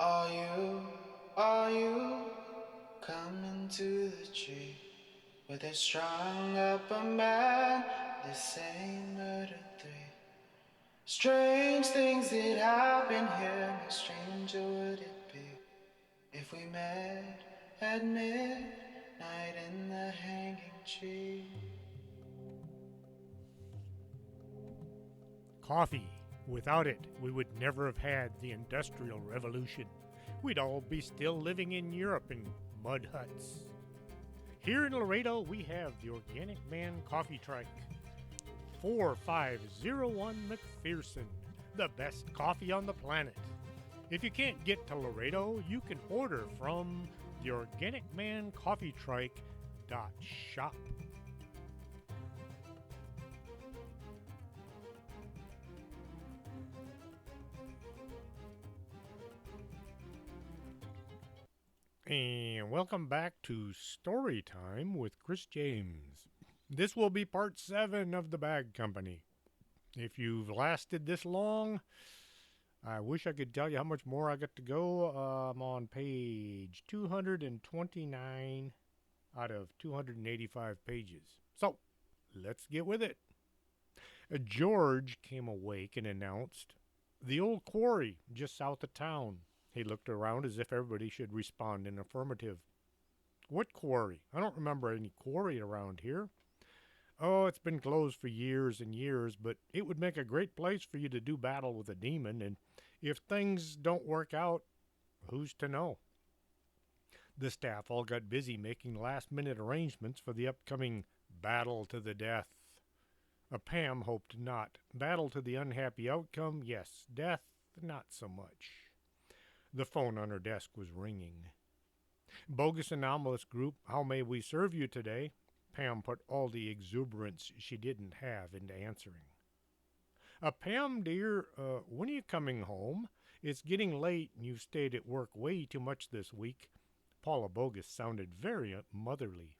Are you coming to the tree where they strung up a man? They say murder three. Strange things that happen here. No stranger would it be if we met at midnight in the hanging tree. Coffee. Without it, we would never have had the Industrial Revolution. We'd all be still living in Europe in mud huts. Here in Laredo, we have the Organic Man Coffee Trike. 4501 McPherson, the best coffee on the planet. If you can't get to Laredo, you can order from the Organic Man Coffee Trike shop. And welcome back to Story Time with Chris James. This will be part 7 of the Bag Company. If you've lasted this long, I wish I could tell you how much more I got to go. I'm on page 229 out of 285 pages. So, let's get with it. George came awake and announced, "The old quarry just south of town." He looked around as if everybody should respond in affirmative. "What quarry? I don't remember any quarry around here." "Oh, it's been closed for years and years, but it would make a great place for you to do battle with a demon, and if things don't work out, who's to know?" The staff all got busy making last-minute arrangements for the upcoming battle to the death. Pam hoped not. Battle to the unhappy outcome, yes. Death, not so much. The phone on her desk was ringing. "Bogus Anomalous Group, how may we serve you today?" Pam put all the exuberance she didn't have into answering. Pam, dear, when are you coming home? It's getting late and you've stayed at work way too much this week." Paula Bogus sounded very motherly.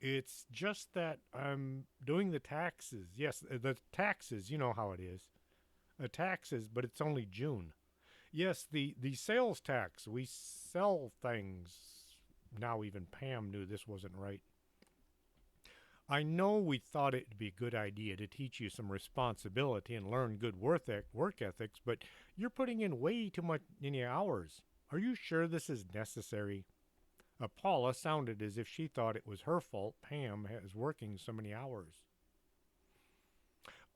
It's just that I'm doing the taxes. Yes, the taxes, you know how it is. Taxes, but it's only June. Yes, the sales tax. We sell things. Now even Pam knew this wasn't right. "I know we thought it'd be a good idea to teach you some responsibility and learn good work ethics, but you're putting in way too many hours. Are you sure this is necessary?" Paula sounded as if she thought it was her fault Pam was working so many hours.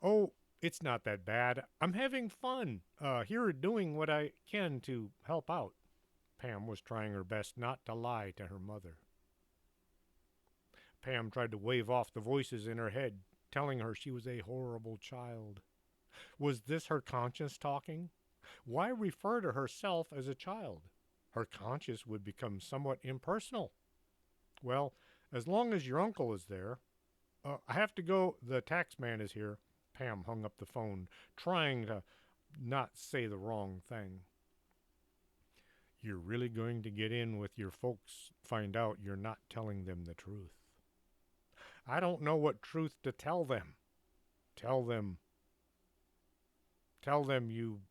"Oh, it's not that bad. I'm having fun. Here doing what I can to help out." Pam was trying her best not to lie to her mother. Pam tried to wave off the voices in her head, telling her she was a horrible child. Was this her conscience talking? Why refer to herself as a child? Her conscience would become somewhat impersonal. "Well, as long as your uncle is there." "I have to go. The tax man is here." Pam hung up the phone, trying to not say the wrong thing. "You're really going to get in with your folks, find out you're not telling them the truth." "I don't know what truth to tell them." Tell them you...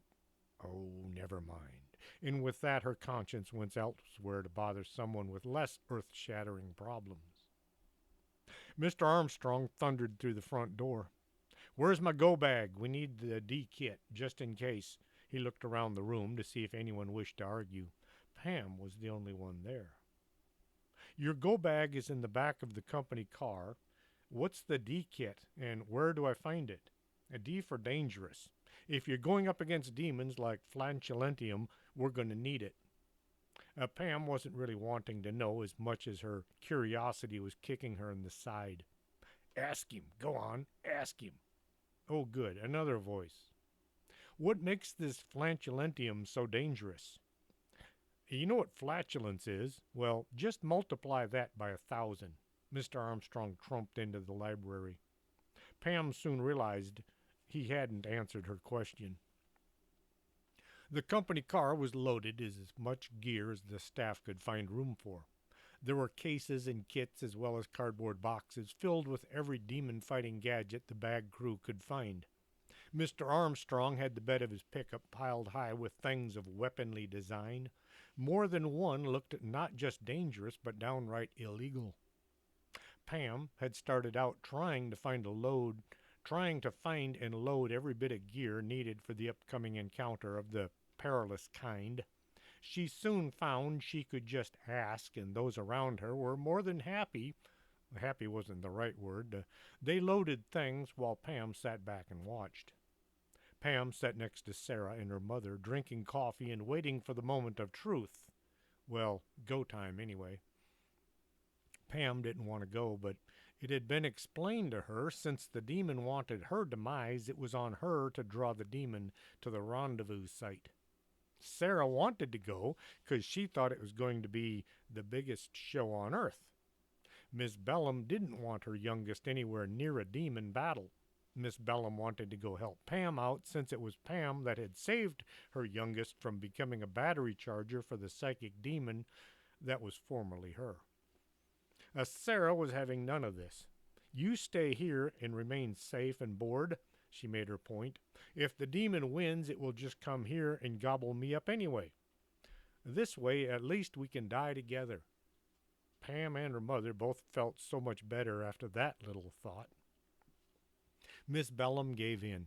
Oh, never mind." And with that, her conscience went elsewhere to bother someone with less earth-shattering problems. Mr. Armstrong thundered through the front door. "Where's my go bag? We need the D kit, just in case." He looked around the room to see if anyone wished to argue. Pam was the only one there. "Your go bag is in the back of the company car. What's the D kit, and where do I find it?" A D for dangerous. If you're going up against demons like flatulentium, we're going to need it. Pam wasn't really wanting to know as much as her curiosity was kicking her in the side. "Ask him. Go on. Ask him." Oh, good. Another voice. "What makes this flatulentium so dangerous?" "You know what flatulence is? Well, just multiply that by 1,000. Mr. Armstrong trumped into the library. Pam soon realized he hadn't answered her question. The company car was loaded with as much gear as the staff could find room for. There were cases and kits as well as cardboard boxes filled with every demon-fighting gadget the bag crew could find. Mr. Armstrong had the bed of his pickup piled high with things of weaponly design. More than one looked not just dangerous, but downright illegal. Pam had started out trying to find and load every bit of gear needed for the upcoming encounter of the perilous kind. She soon found she could just ask, and those around her were more than happy. Happy wasn't the right word. They loaded things while Pam sat back and watched. Pam sat next to Sarah and her mother, drinking coffee and waiting for the moment of truth. Well, go time anyway. Pam didn't want to go, but it had been explained to her since the demon wanted her demise, it was on her to draw the demon to the rendezvous site. Sarah wanted to go because she thought it was going to be the biggest show on earth. Miss Bellum didn't want her youngest anywhere near a demon battle. Miss Bellum wanted to go help Pam out since it was Pam that had saved her youngest from becoming a battery charger for the psychic demon that was formerly her. Sarah was having none of this. You stay here and remain safe and bored, she made her point. If the demon wins, it will just come here and gobble me up anyway. This way, at least we can die together. Pam and her mother both felt so much better after that little thought. Miss Bellum gave in.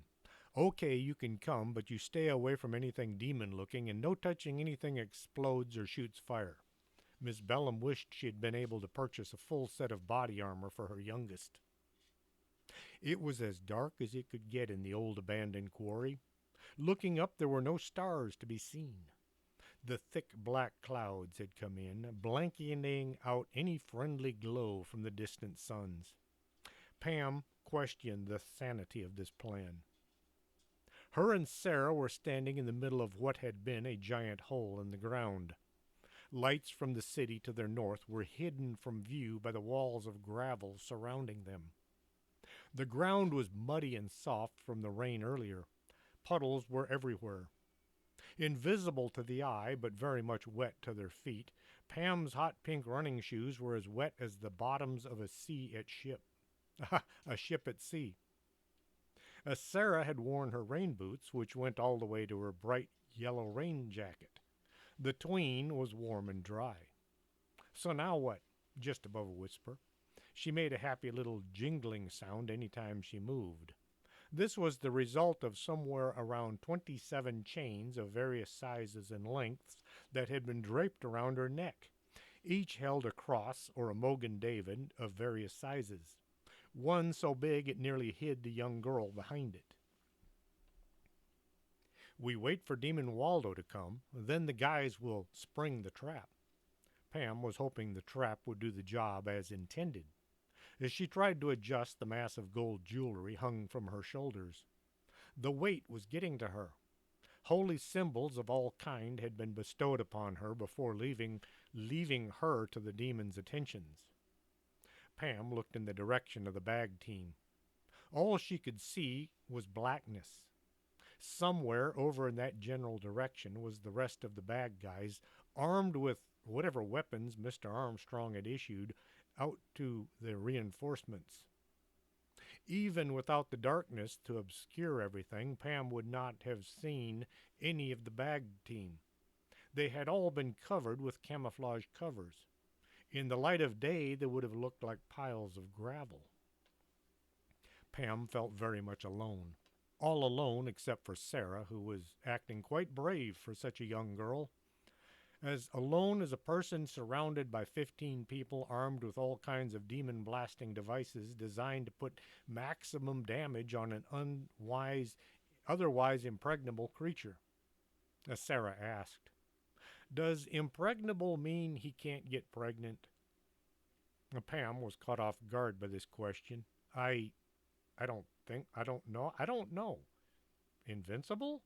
Okay, you can come, but you stay away from anything demon-looking and no touching anything explodes or shoots fire. Miss Bellum wished she had been able to purchase a full set of body armor for her youngest. It was as dark as it could get in the old abandoned quarry. Looking up, there were no stars to be seen. The thick black clouds had come in, blanketing out any friendly glow from the distant suns. Pam questioned the sanity of this plan. Her and Sarah were standing in the middle of what had been a giant hole in the ground. Lights from the city to their north were hidden from view by the walls of gravel surrounding them. The ground was muddy and soft from the rain earlier. Puddles were everywhere. Invisible to the eye, but very much wet to their feet, Pam's hot pink running shoes were as wet as the bottoms of a ship at sea. Sarah had worn her rain boots, which went all the way to her bright yellow rain jacket. The tween was warm and dry. So now what? Just above a whisper. She made a happy little jingling sound any time she moved. This was the result of somewhere around 27 chains of various sizes and lengths that had been draped around her neck. Each held a cross or a Mogan David of various sizes, one so big it nearly hid the young girl behind it. We wait for Demon Waldo to come, then the guys will spring the trap. Pam was hoping the trap would do the job as intended, as she tried to adjust the mass of gold jewelry hung from her shoulders. The weight was getting to her. Holy symbols of all kind had been bestowed upon her before leaving her to the demon's attentions. Pam looked in the direction of the bag team. All she could see was blackness. Somewhere over in that general direction was the rest of the bag guys, armed with whatever weapons Mr. Armstrong had issued out to the reinforcements. Even without the darkness to obscure everything, Pam would not have seen any of the bag team. They had all been covered with camouflage covers. In the light of day, they would have looked like piles of gravel. Pam felt very much alone. All alone except for Sarah, who was acting quite brave for such a young girl. As alone as a person surrounded by 15 people armed with all kinds of demon-blasting devices designed to put maximum damage on an otherwise impregnable creature. As Sarah asked, "Does impregnable mean he can't get pregnant?" Pam was caught off guard by this question. I don't know. Invincible?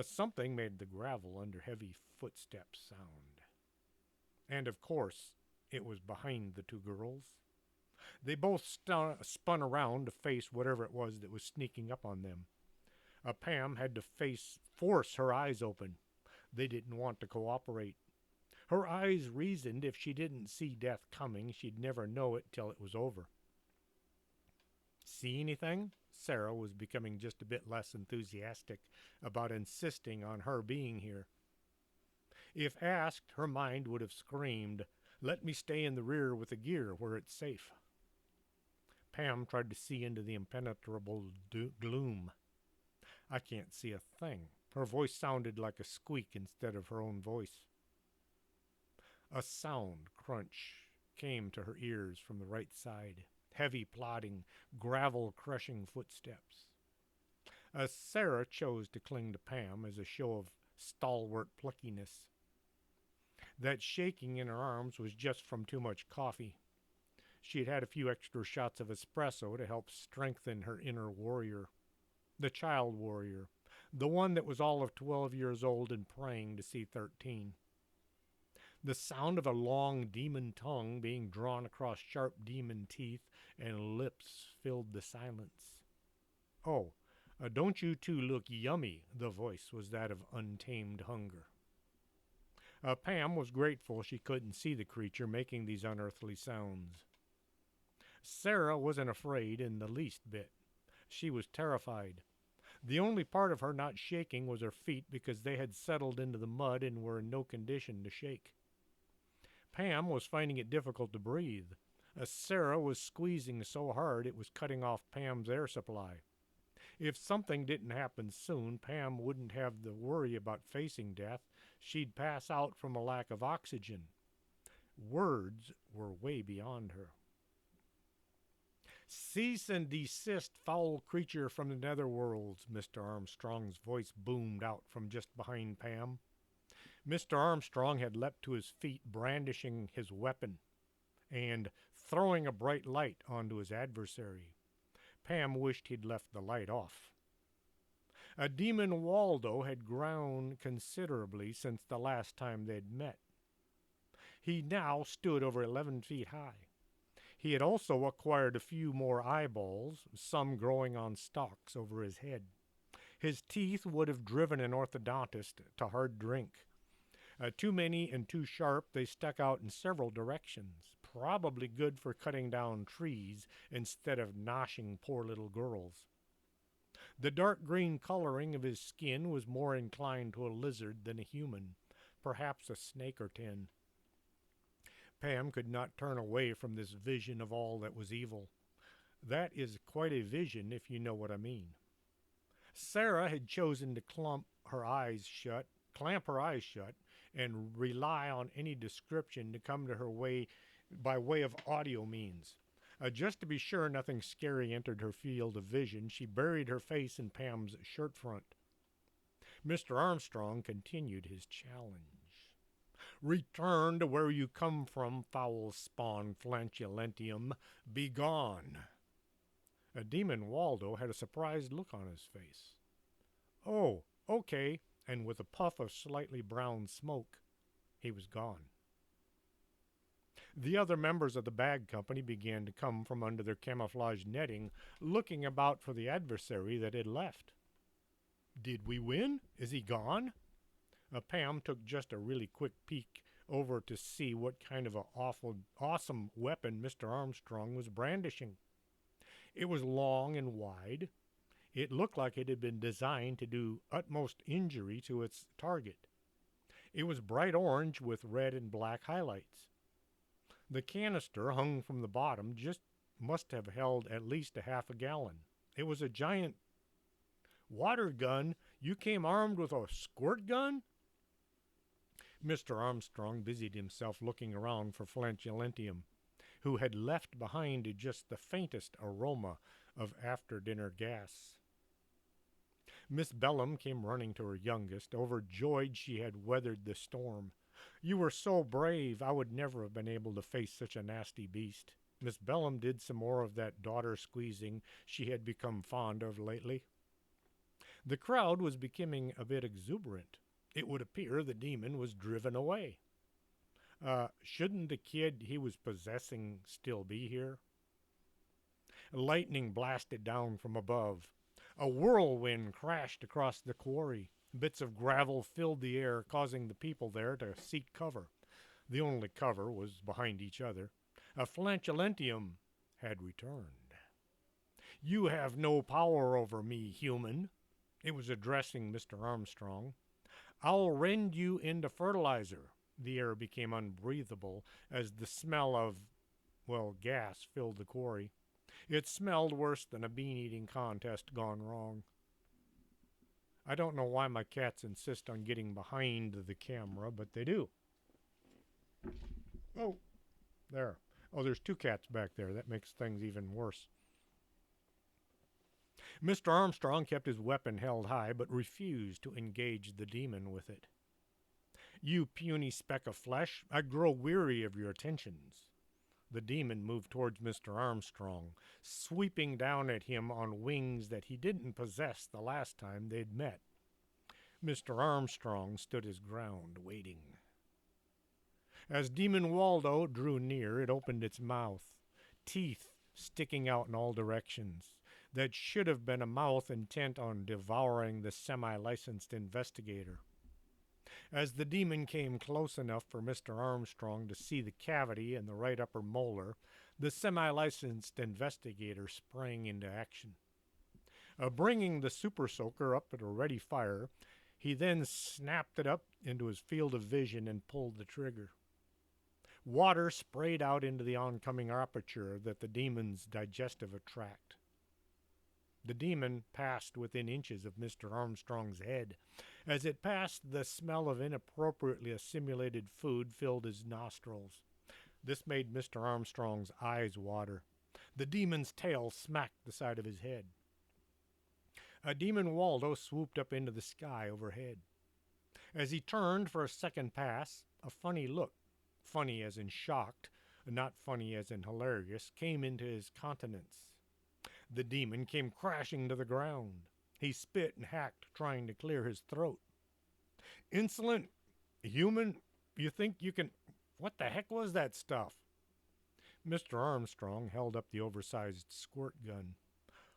Something made the gravel under heavy footsteps sound. And of course, it was behind the two girls. They both spun around to face whatever it was that was sneaking up on them. Pam had to force her eyes open. They didn't want to cooperate. Her eyes reasoned if she didn't see death coming, she'd never know it till it was over. "See anything?" Sara was becoming just a bit less enthusiastic about insisting on her being here. If asked, her mind would have screamed, "Let me stay in the rear with the gear where it's safe." Pam tried to see into the impenetrable gloom. "I can't see a thing." Her voice sounded like a squeak instead of her own voice. A sound crunch came to her ears from the right side. Heavy plodding, gravel crushing footsteps. Sara chose to cling to Pam as a show of stalwart pluckiness. That shaking in her arms was just from too much coffee. She had had a few extra shots of espresso to help strengthen her inner warrior. The child warrior. The one that was all of 12 years old and praying to see 13. The sound of a long demon tongue being drawn across sharp demon teeth and lips filled the silence. "Oh, don't you two look yummy?" The voice was that of untamed hunger. Pam was grateful she couldn't see the creature making these unearthly sounds. Sara wasn't afraid in the least bit. She was terrified. The only part of her not shaking was her feet because they had settled into the mud and were in no condition to shake. Pam was finding it difficult to breathe. Sara was squeezing so hard it was cutting off Pam's air supply. If something didn't happen soon, Pam wouldn't have the worry about facing death. She'd pass out from a lack of oxygen. Words were way beyond her. "Cease and desist, foul creature from the netherworlds," Mr. Armstrong's voice boomed out from just behind Pam. Mr. Armstrong had leapt to his feet, brandishing his weapon and throwing a bright light onto his adversary. Pam wished he'd left the light off. A demon Waldo had grown considerably since the last time they'd met. He now stood over 11 feet high. He had also acquired a few more eyeballs, some growing on stalks over his head. His teeth would have driven an orthodontist to hard drink. Too many and too sharp, they stuck out in several directions, probably good for cutting down trees instead of noshing poor little girls. The dark green coloring of his skin was more inclined to a lizard than a human, perhaps a snake or 10. Pam could not turn away from this vision of all that was evil. That is quite a vision, if you know what I mean. Sara had chosen to clamp her eyes shut, and rely on any description to come to her way by way of audio means. Just to be sure nothing scary entered her field of vision, she buried her face in Pam's shirt front. Mr. Armstrong continued his challenge. "Return to where you come from, foul spawn flatulentium. Begone." A demon Waldo had a surprised look on his face. "Oh, okay," and with a puff of slightly brown smoke, he was gone. The other members of the bag company began to come from under their camouflage netting, looking about for the adversary that had left. "Did we win? Is he gone?" Pam took just a really quick peek over to see what kind of awesome weapon Mr. Armstrong was brandishing. It was long and wide. It looked like it had been designed to do utmost injury to its target. It was bright orange with red and black highlights. The canister hung from the bottom just must have held at least a half a gallon. It was a giant water gun. "You came armed with a squirt gun?" Mr. Armstrong busied himself looking around for Flatulentium, who had left behind just the faintest aroma of after-dinner gas. Miss Bellum came running to her youngest, overjoyed she had weathered the storm. "You were so brave. I would never have been able to face such a nasty beast." Miss Bellum did some more of that daughter squeezing she had become fond of lately. The crowd was becoming a bit exuberant. It would appear the demon was driven away. Shouldn't the kid he was possessing still be here? Lightning blasted down from above. A whirlwind crashed across the quarry. Bits of gravel filled the air, causing the people there to seek cover. The only cover was behind each other. A Flatulentium had returned. You have no power over me, human. It was addressing Mr. Armstrong. I'll rend you into fertilizer. The air became unbreathable as the smell of, well, gas filled the quarry. It smelled worse than a bean eating contest gone wrong. I don't know why my cats insist on getting behind the camera, but they do. Oh, there. Oh, there's two cats back there. That makes things even worse. Mr. Armstrong kept his weapon held high, but refused to engage the demon with it. You puny speck of flesh, I grow weary of your attentions. The demon moved towards Mr. Armstrong, sweeping down at him on wings that he didn't possess the last time they'd met. Mr. Armstrong stood his ground, waiting. As Demon Waldo drew near, it opened its mouth, teeth sticking out in all directions. That should have been a mouth intent on devouring the semi-licensed investigator. As the demon came close enough for Mr. Armstrong to see the cavity in the right upper molar, the semi-licensed investigator sprang into action. Bringing the super soaker up at a ready fire, he then snapped it up into his field of vision and pulled the trigger. Water sprayed out into the oncoming aperture that the demon's digestive tract. The demon passed within inches of Mr. Armstrong's head. As it passed, the smell of inappropriately assimilated food filled his nostrils. This made Mr. Armstrong's eyes water. The demon's tail smacked the side of his head. Demon Waldo swooped up into the sky overhead. As he turned for a second pass, a funny look, funny as in shocked, not funny as in hilarious, came into his countenance. The demon came crashing to the ground. He spit and hacked, trying to clear his throat. Insolent human, you think you can... What the heck was that stuff? Mr. Armstrong held up the oversized squirt gun.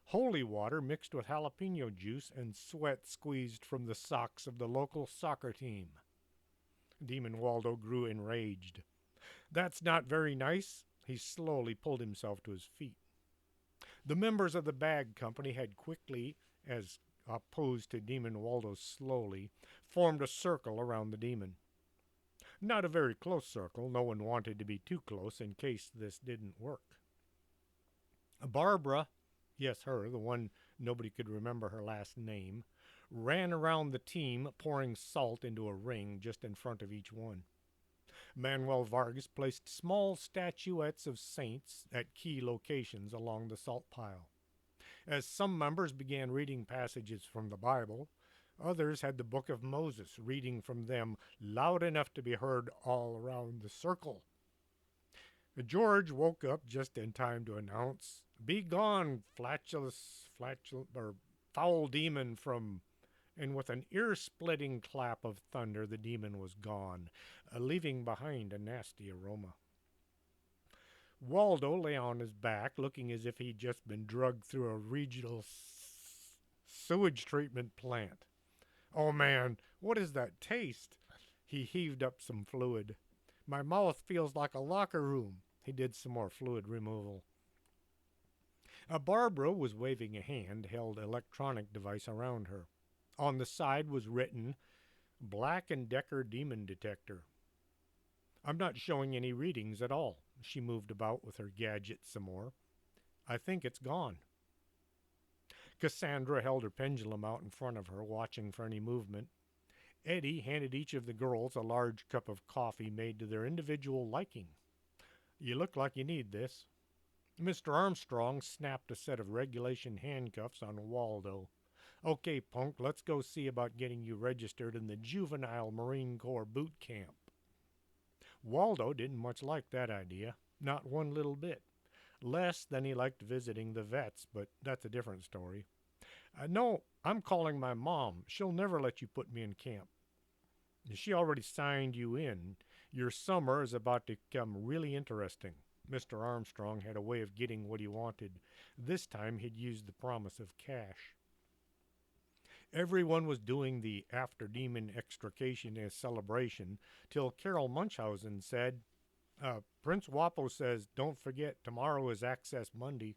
Holy water mixed with jalapeno juice and sweat squeezed from the socks of the local soccer team. Demon Waldo grew enraged. That's not very nice. He slowly pulled himself to his feet. The members of the bag company had quickly, as opposed to Demon Waldo slowly, formed a circle around the demon. Not a very close circle. No one wanted to be too close in case this didn't work. Barbara, yes, her, the one nobody could remember her last name, ran around the team, pouring salt into a ring just in front of each one. Manuel Vargas placed small statuettes of saints at key locations along the salt pile. As some members began reading passages from the Bible, others had the Book of Moses, reading from them loud enough to be heard all around the circle. George woke up just in time to announce, "Be gone, foul demon from..." And with an ear-splitting clap of thunder, the demon was gone, leaving behind a nasty aroma. Waldo lay on his back, looking as if he'd just been drugged through a regional sewage treatment plant. Oh man, what is that taste? He heaved up some fluid. My mouth feels like a locker room. He did some more fluid removal. Barbara was waving a handheld electronic device around her. On the side was written, Black & Decker Demon Detector. I'm not showing any readings at all. She moved about with her gadget some more. I think it's gone. Cassandra held her pendulum out in front of her, watching for any movement. Eddie handed each of the girls a large cup of coffee made to their individual liking. You look like you need this. Mr. Armstrong snapped a set of regulation handcuffs on Waldo. Okay, punk, let's go see about getting you registered in the Juvenile Marine Corps boot camp. Waldo didn't much like that idea, not one little bit. Less than he liked visiting the vets, but that's a different story. No, I'm calling my mom. She'll never let you put me in camp. She already signed you in. Your summer is about to become really interesting. Mr. Armstrong had a way of getting what he wanted. This time he'd used the promise of cash. Everyone was doing the after-demon extrication as celebration till Carol Munchausen said, Prince Wapo says, don't forget, tomorrow is Access Monday.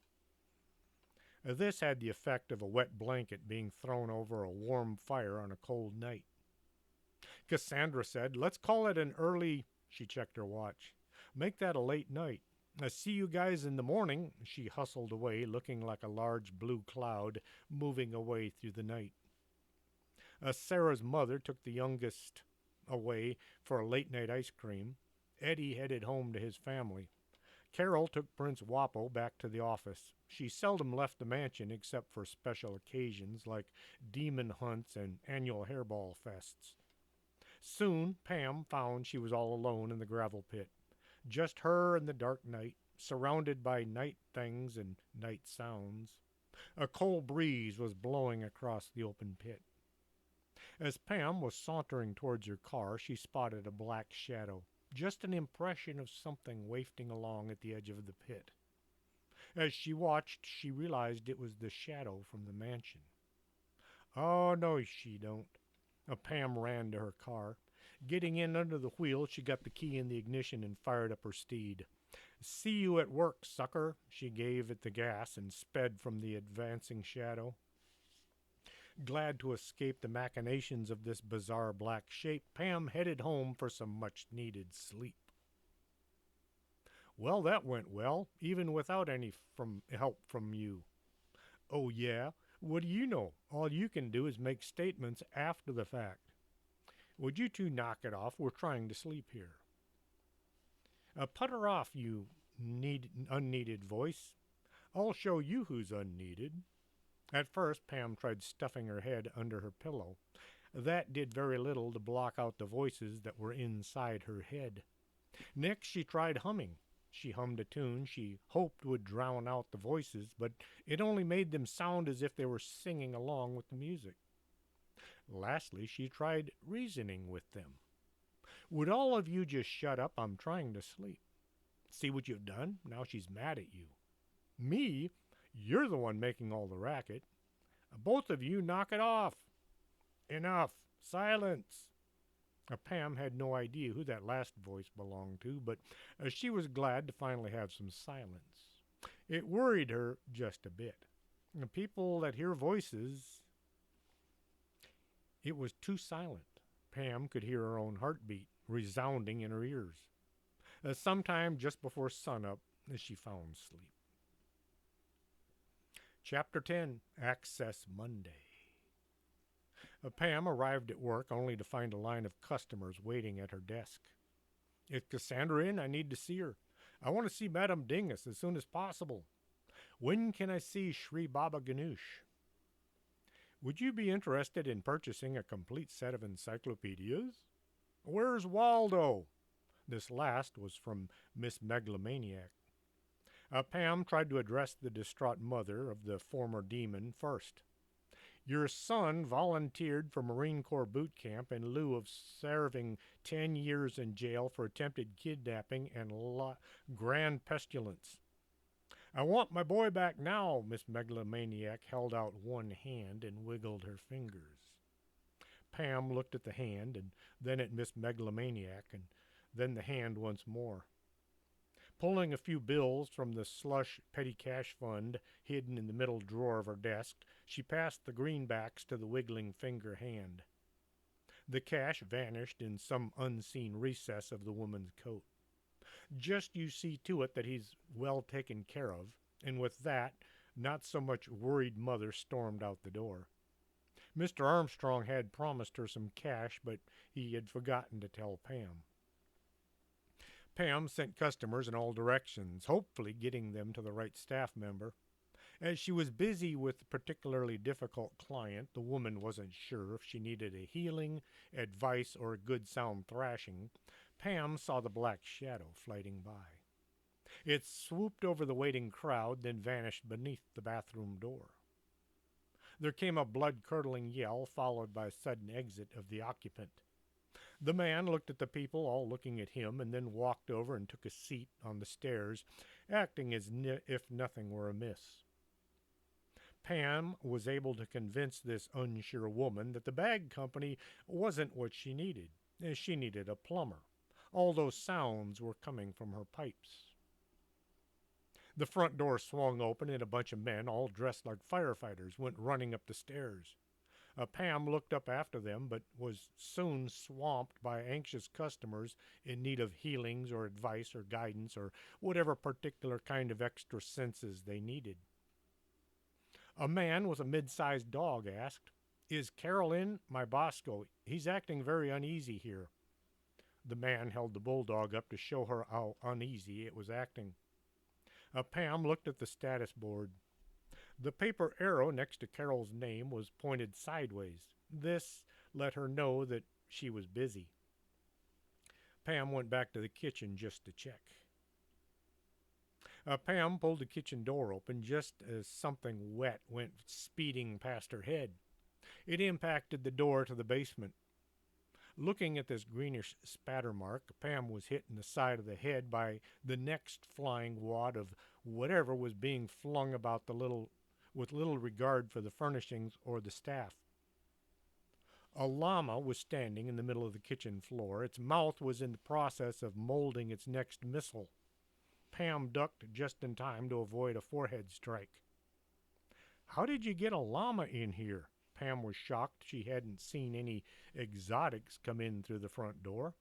This had the effect of a wet blanket being thrown over a warm fire on a cold night. Cassandra said, "Let's call it an early." She checked her watch. "Make that a late night. I see you guys in the morning." She hustled away, looking like a large blue cloud moving away through the night. Sarah's mother took the youngest away for a late night ice cream. Eddie headed home to his family. Carol took Prince Wapo back to the office. She seldom left the mansion except for special occasions like demon hunts and annual hairball fests. Soon, Pam found she was all alone in the gravel pit. Just her and the dark night, surrounded by night things and night sounds. A cold breeze was blowing across the open pit. As Pam was sauntering towards her car, she spotted a black shadow, just an impression of something wafting along at the edge of the pit. As she watched, she realized it was the shadow from the mansion. "Oh, no, she don't." Pam ran to her car. Getting in under the wheel, she got the key in the ignition and fired up her steed. "See you at work, sucker." She gave it the gas and sped from the advancing shadow. Glad to escape the machinations of this bizarre black shape, Pam headed home for some much needed sleep. "Well, that went well, even without any help from you." "Oh, yeah? What do you know? All you can do is make statements after the fact." "Would you two knock it off? We're trying to sleep here." Put her off, you unneeded voice. I'll show you who's unneeded." At first, Pam tried stuffing her head under her pillow. That did very little to block out the voices that were inside her head. Next, she tried humming. She hummed a tune she hoped would drown out the voices, but it only made them sound as if they were singing along with the music. Lastly, she tried reasoning with them. "Would all of you just shut up? I'm trying to sleep. See what you've done? Now she's mad at you." "Me? You're the one making all the racket." "Both of you knock it off." "Enough. Silence." Pam had no idea who that last voice belonged to, but she was glad to finally have some silence. It worried her just a bit. The people that hear voices, it was too silent. Pam could hear her own heartbeat resounding in her ears. Sometime just before sunup, she found sleep. Chapter 10, Access Monday. Pam arrived at work only to find a line of customers waiting at her desk. "Is Cassandra in? I need to see her." "I want to see Madame Dingus as soon as possible." "When can I see Sri Baba Ganoush?" "Would you be interested in purchasing a complete set of encyclopedias?" "Where's Waldo?" This last was from Miss Megalomaniac. Pam tried to address the distraught mother of the former demon first. "Your son volunteered for Marine Corps boot camp in lieu of serving 10 years in jail for attempted kidnapping and grand pestilence." "I want my boy back now." Miss Megalomaniac held out one hand and wiggled her fingers. Pam looked at the hand and then at Miss Megalomaniac and then the hand once more. Pulling a few bills from the slush petty cash fund hidden in the middle drawer of her desk, she passed the greenbacks to the wiggling finger hand. The cash vanished in some unseen recess of the woman's coat. "Just you see to it that he's well taken care of," and with that, not so much worried mother stormed out the door. Mr. Armstrong had promised her some cash, but he had forgotten to tell Pam. Pam sent customers in all directions, hopefully getting them to the right staff member. As she was busy with a particularly difficult client, the woman wasn't sure if she needed a healing, advice, or a good sound thrashing. Pam saw the black shadow floating by. It swooped over the waiting crowd, then vanished beneath the bathroom door. There came a blood-curdling yell, followed by a sudden exit of the occupant. The man looked at the people, all looking at him, and then walked over and took a seat on the stairs, acting as if nothing were amiss. Pam was able to convince this unsure woman that the bag company wasn't what she needed. She needed a plumber. All those sounds were coming from her pipes. The front door swung open and a bunch of men, all dressed like firefighters, went running up the stairs. Pam looked up after them, but was soon swamped by anxious customers in need of healings or advice or guidance or whatever particular kind of extra senses they needed. A man with a mid-sized dog asked, "Is Carol in? My Bosco. He's acting very uneasy here." The man held the bulldog up to show her how uneasy it was acting. Pam looked at the status board. The paper arrow next to Carol's name was pointed sideways. This let her know that she was busy. Pam went back to the kitchen just to check. Pam pulled the kitchen door open just as something wet went speeding past her head. It impacted the door to the basement. Looking at this greenish spatter mark, Pam was hit in the side of the head by the next flying wad of whatever was being flung about with little regard for the furnishings or the staff. A llama was standing in the middle of the kitchen floor. Its mouth was in the process of molding its next missile. Pam ducked just in time to avoid a forehead strike. "How did you get a llama in here?" Pam was shocked she hadn't seen any exotics come in through the front door.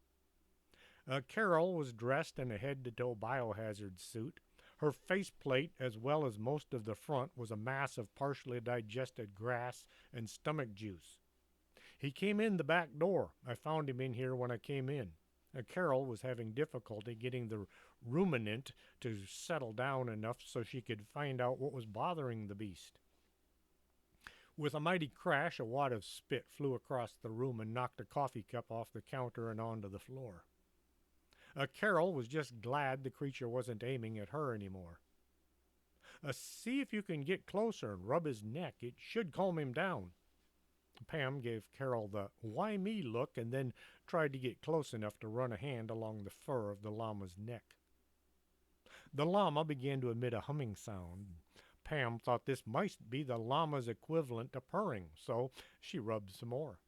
Carol was dressed in a head-to-toe biohazard suit. Her faceplate, as well as most of the front, was a mass of partially digested grass and stomach juice. "He came in the back door. I found him in here when I came in." Carol was having difficulty getting the ruminant to settle down enough so she could find out what was bothering the beast. With a mighty crash, a wad of spit flew across the room and knocked a coffee cup off the counter and onto the floor. Carol was just glad the creature wasn't aiming at her anymore. "See if you can get closer and rub his neck. It should calm him down." Pam gave Carol the "why me" look and then tried to get close enough to run a hand along the fur of the llama's neck. The llama began to emit a humming sound. Pam thought this might be the llama's equivalent to purring, so she rubbed some more.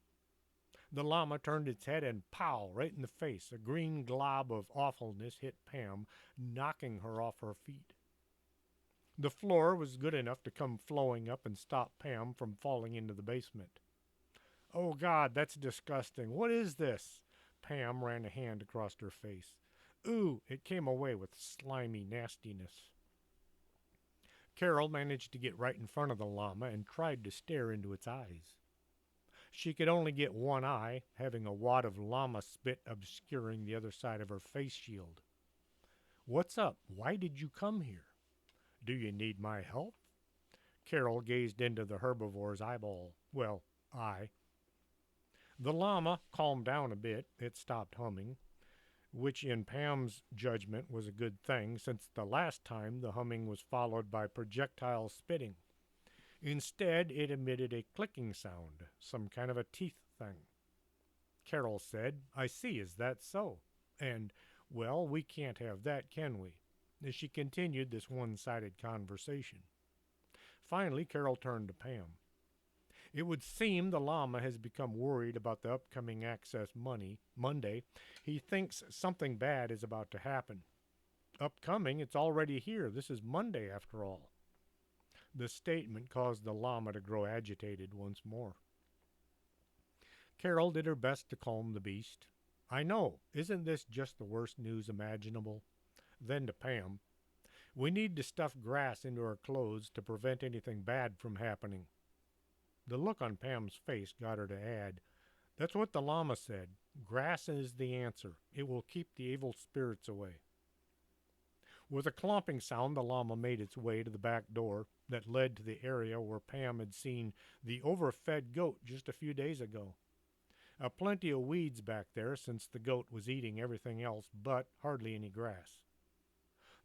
The llama turned its head and pow, right in the face. A green glob of awfulness hit Pam, knocking her off her feet. The floor was good enough to come flowing up and stop Pam from falling into the basement. "Oh, God, that's disgusting. What is this?" Pam ran a hand across her face. "Ooh," it came away with slimy nastiness. Carol managed to get right in front of the llama and tried to stare into its eyes. She could only get one eye, having a wad of llama spit obscuring the other side of her face shield. "What's up? Why did you come here? Do you need my help?" Carol gazed into the herbivore's eyeball. Well, eye. The llama calmed down a bit. It stopped humming, which in Pam's judgment was a good thing, since the last time the humming was followed by projectile spitting. Instead, it emitted a clicking sound, some kind of a teeth thing. Carol said, "I see, is that so?" And, "Well, we can't have that, can we?" As she continued this one-sided conversation. Finally, Carol turned to Pam. "It would seem the llama has become worried about the upcoming Access Monday. He thinks something bad is about to happen." "Upcoming? It's already here. This is Monday, after all." The statement caused the llama to grow agitated once more. Carol did her best to calm the beast. "I know. Isn't this just the worst news imaginable?" Then to Pam, "We need to stuff grass into our clothes to prevent anything bad from happening." The look on Pam's face got her to add, "That's what the llama said. Grass is the answer. It will keep the evil spirits away." With a clomping sound, the llama made its way to the back door that led to the area where Pam had seen the overfed goat just a few days ago. Plenty of weeds back there, since the goat was eating everything else but hardly any grass.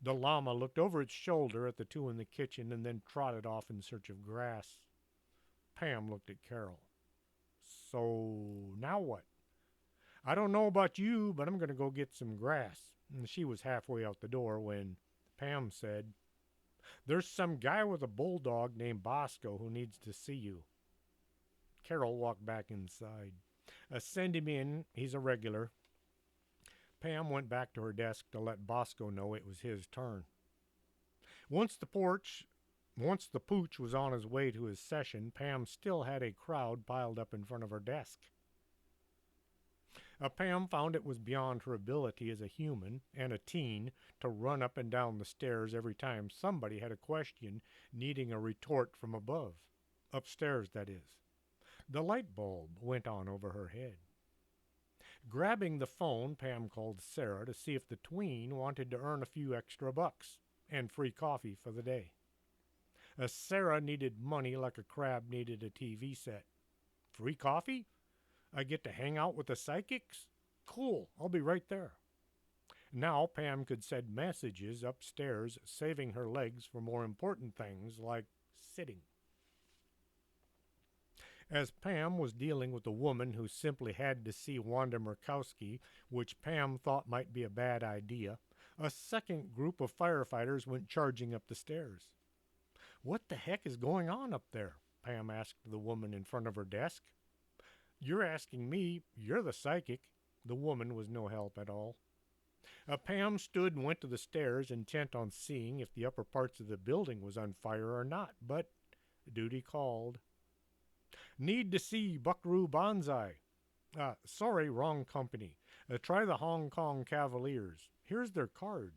The llama looked over its shoulder at the two in the kitchen and then trotted off in search of grass. Pam looked at Carol. "So now what?" "I don't know about you, but I'm going to go get some grass." And she was halfway out the door when Pam said, "There's some guy with a bulldog named Bosco who needs to see you." Carol walked back inside. "Send him in. He's a regular." Pam went back to her desk to let Bosco know it was his turn. Once the porch Once the pooch was on his way to his session, Pam still had a crowd piled up in front of her desk. Pam found it was beyond her ability as a human and a teen to run up and down the stairs every time somebody had a question needing a retort from above. Upstairs, that is. The light bulb went on over her head. Grabbing the phone, Pam called Sara to see if the tween wanted to earn a few extra bucks and free coffee for the day. Sara needed money like a crab needed a TV set. Free coffee? I get to hang out with the psychics? Cool, I'll be right there. Now Pam could send messages upstairs, saving her legs for more important things like sitting. As Pam was dealing with a woman who simply had to see Wanda Murkowski, which Pam thought might be a bad idea, a second group of firefighters went charging up the stairs. What the heck is going on up there? Pam asked the woman in front of her desk. You're asking me. You're the psychic. The woman was no help at all. Pam stood and went to the stairs, intent on seeing if the upper parts of the building was on fire or not, but duty called. Need to see Buckaroo Banzai. Sorry, wrong company. Try the Hong Kong Cavaliers. Here's their card.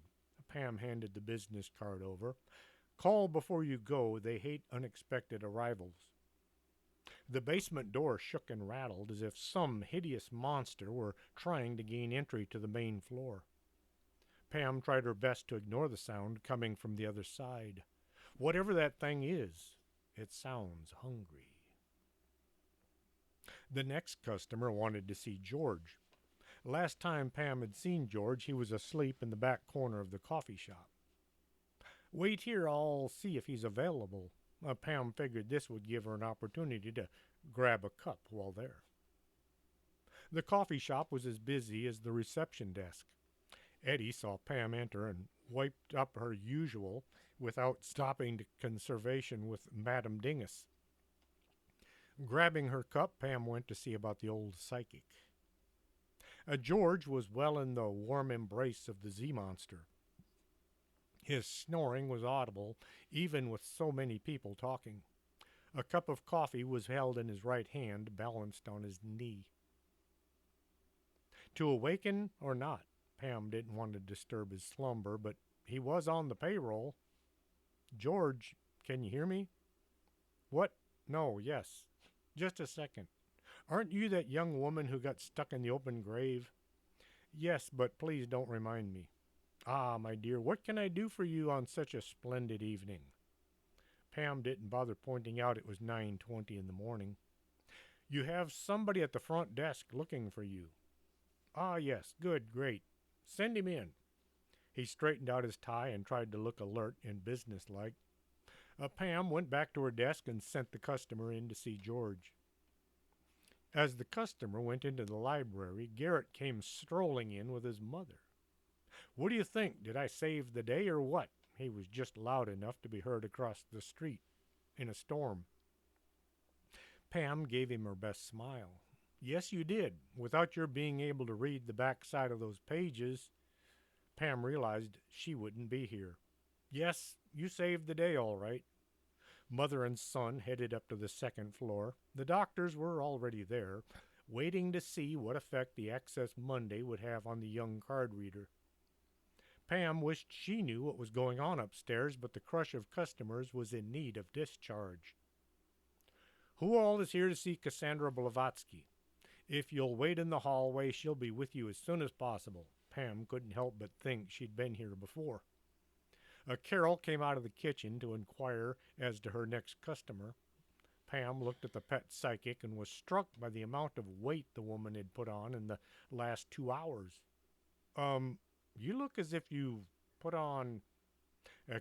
Pam handed the business card over. Call before you go. They hate unexpected arrivals. The basement door shook and rattled as if some hideous monster were trying to gain entry to the main floor. Pam tried her best to ignore the sound coming from the other side. Whatever that thing is, it sounds hungry. The next customer wanted to see George. Last time Pam had seen George, he was asleep in the back corner of the coffee shop. Wait here, I'll see if he's available. Pam figured this would give her an opportunity to grab a cup while there. The coffee shop was as busy as the reception desk. Eddie saw Pam enter and wiped up her usual without stopping to conversation with Madame Dingus. Grabbing her cup, Pam went to see about the old psychic. George was well in the warm embrace of the Z-monster. His snoring was audible, even with so many people talking. A cup of coffee was held in his right hand, balanced on his knee. To awaken or not, Pam didn't want to disturb his slumber, but he was on the payroll. George, can you hear me? What? No, yes. Just a second. Aren't you that young woman who got stuck in the open grave? Yes, but please don't remind me. Ah, my dear, what can I do for you on such a splendid evening? Pam didn't bother pointing out it was 9:20 in the morning. You have somebody at the front desk looking for you. Ah, yes, good, great. Send him in. He straightened out his tie and tried to look alert and businesslike. Pam went back to her desk and sent the customer in to see George. As the customer went into the library, Garrett came strolling in with his mother. What do you think? Did I save the day or what? He was just loud enough to be heard across the street in a storm. Pam gave him her best smile. Yes, you did. Without your being able to read the back side of those pages, Pam realized she wouldn't be here. Yes, you saved the day all right. Mother and son headed up to the second floor. The doctors were already there, waiting to see what effect the Access Monday would have on the young card reader. Pam wished she knew what was going on upstairs, but the crush of customers was in need of discharge. Who all is here to see Cassandra Blavatsky? If you'll wait in the hallway, she'll be with you as soon as possible. Pam couldn't help but think she'd been here before. Carol came out of the kitchen to inquire as to her next customer. Pam looked at the pet psychic and was struck by the amount of weight the woman had put on in the last 2 hours. You look as if you put on...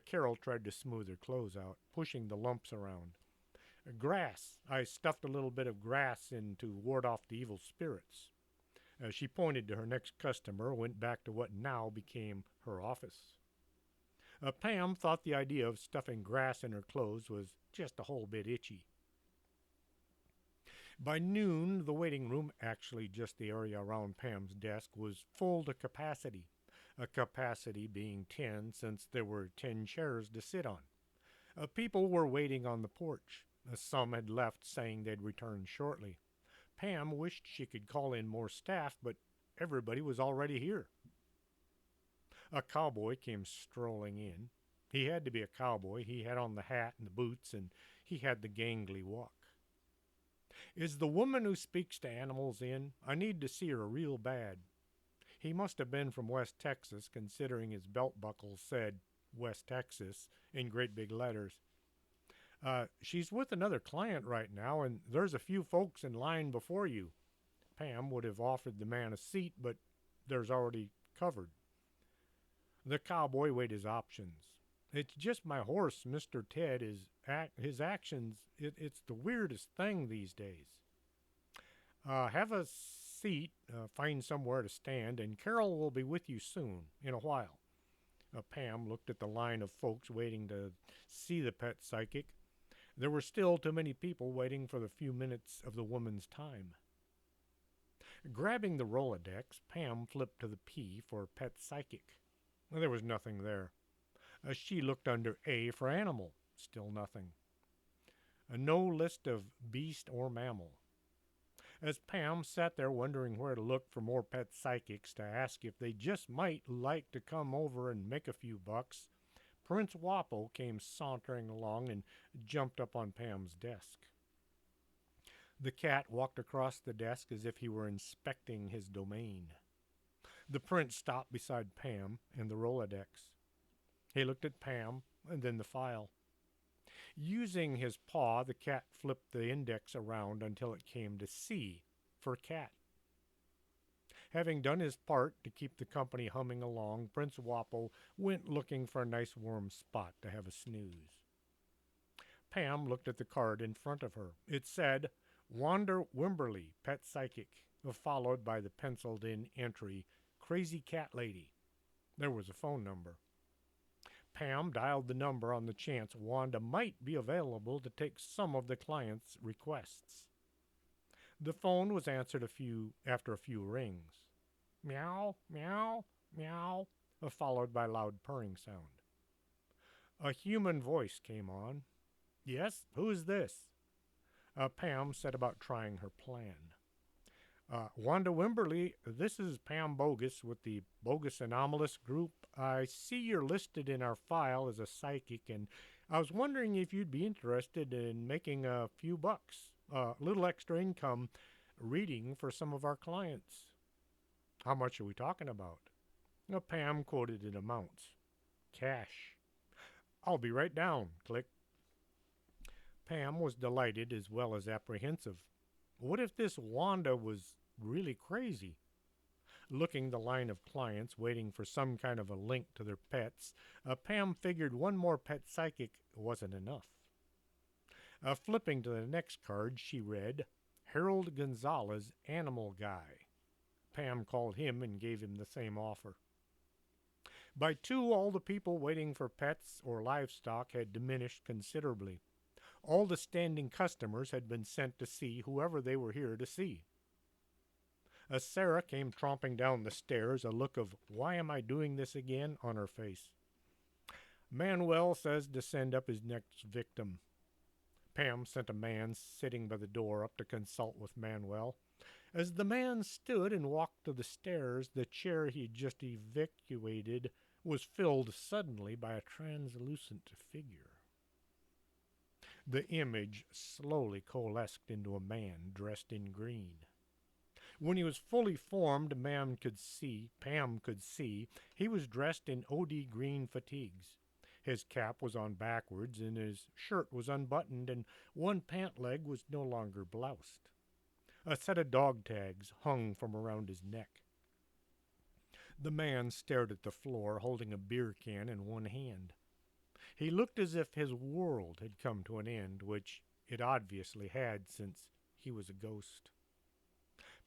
Carol tried to smooth her clothes out, pushing the lumps around. Grass. I stuffed a little bit of grass in to ward off the evil spirits. She pointed to her next customer, went back to what now became her office. Pam thought the idea of stuffing grass in her clothes was just a whole bit itchy. By noon, the waiting room, actually just the area around Pam's desk, was full to capacity. a capacity being 10 since there were 10 chairs to sit on. People were waiting on the porch. Some had left saying they'd return shortly. Pam wished she could call in more staff, but everybody was already here. A cowboy came strolling in. He had to be a cowboy. He had on the hat and the boots, and he had the gangly walk. Is the woman who speaks to animals in? I need to see her real bad. He must have been from West Texas, considering his belt buckle said West Texas in great big letters. She's with another client right now, and there's a few folks in line before you. Pam would have offered the man a seat, but there's already covered. The cowboy weighed his options. It's just my horse, Mr. Ted. His actions, it's the weirdest thing these days. Have a seat, find somewhere to stand, and Carol will be with you soon, in a while. Pam looked at the line of folks waiting to see the pet psychic. There were still too many people waiting for the few minutes of the woman's time. Grabbing the Rolodex, Pam flipped to the P for pet psychic. There was nothing there. She looked under A for animal. Still nothing. No list of beast or mammal. As Pam sat there wondering where to look for more pet psychics to ask if they just might like to come over and make a few bucks, Prince Wapo came sauntering along and jumped up on Pam's desk. The cat walked across the desk as if he were inspecting his domain. The prince stopped beside Pam and the Rolodex. He looked at Pam and then the file. Using his paw, the cat flipped the index around until it came to C for cat. Having done his part to keep the company humming along, Prince Wapo went looking for a nice warm spot to have a snooze. Pam looked at the card in front of her. It said, Wander Wimberly, Pet Psychic, followed by the penciled-in entry, Crazy Cat Lady. There was a phone number. Pam dialed the number on the chance Wanda might be available to take some of the client's requests. The phone was answered after a few rings. Meow, meow, meow, followed by loud purring sound. A human voice came on. Yes, who is this? Pam set about trying her plan. Wanda Wimberly, this is Pam Bogus with the Bogus Anomalous Group. I see you're listed in our file as a psychic, and I was wondering if you'd be interested in making a few bucks, a little extra income reading for some of our clients. How much are we talking about? Pam quoted in amounts. Cash. I'll be right down. Click. Pam was delighted as well as apprehensive. What if this Wanda was really crazy? Looking the line of clients waiting for some kind of a link to their pets, Pam figured one more pet psychic wasn't enough. Flipping to the next card, she read, Harold Gonzalez, Animal Guy. Pam called him and gave him the same offer. By 2, all the people waiting for pets or livestock had diminished considerably. All the standing customers had been sent to see whoever they were here to see. As Sara came tromping down the stairs, a look of, why am I doing this again, on her face. Manuel says to send up his next victim. Pam sent a man sitting by the door up to consult with Manuel. As the man stood and walked to the stairs, the chair he had just evacuated was filled suddenly by a translucent figure. The image slowly coalesced into a man dressed in green. When he was fully formed, Pam could see, he was dressed in OD green fatigues. His cap was on backwards, and his shirt was unbuttoned, and one pant leg was no longer bloused. A set of dog tags hung from around his neck. The man stared at the floor, holding a beer can in one hand. He looked as if his world had come to an end, which it obviously had since he was a ghost.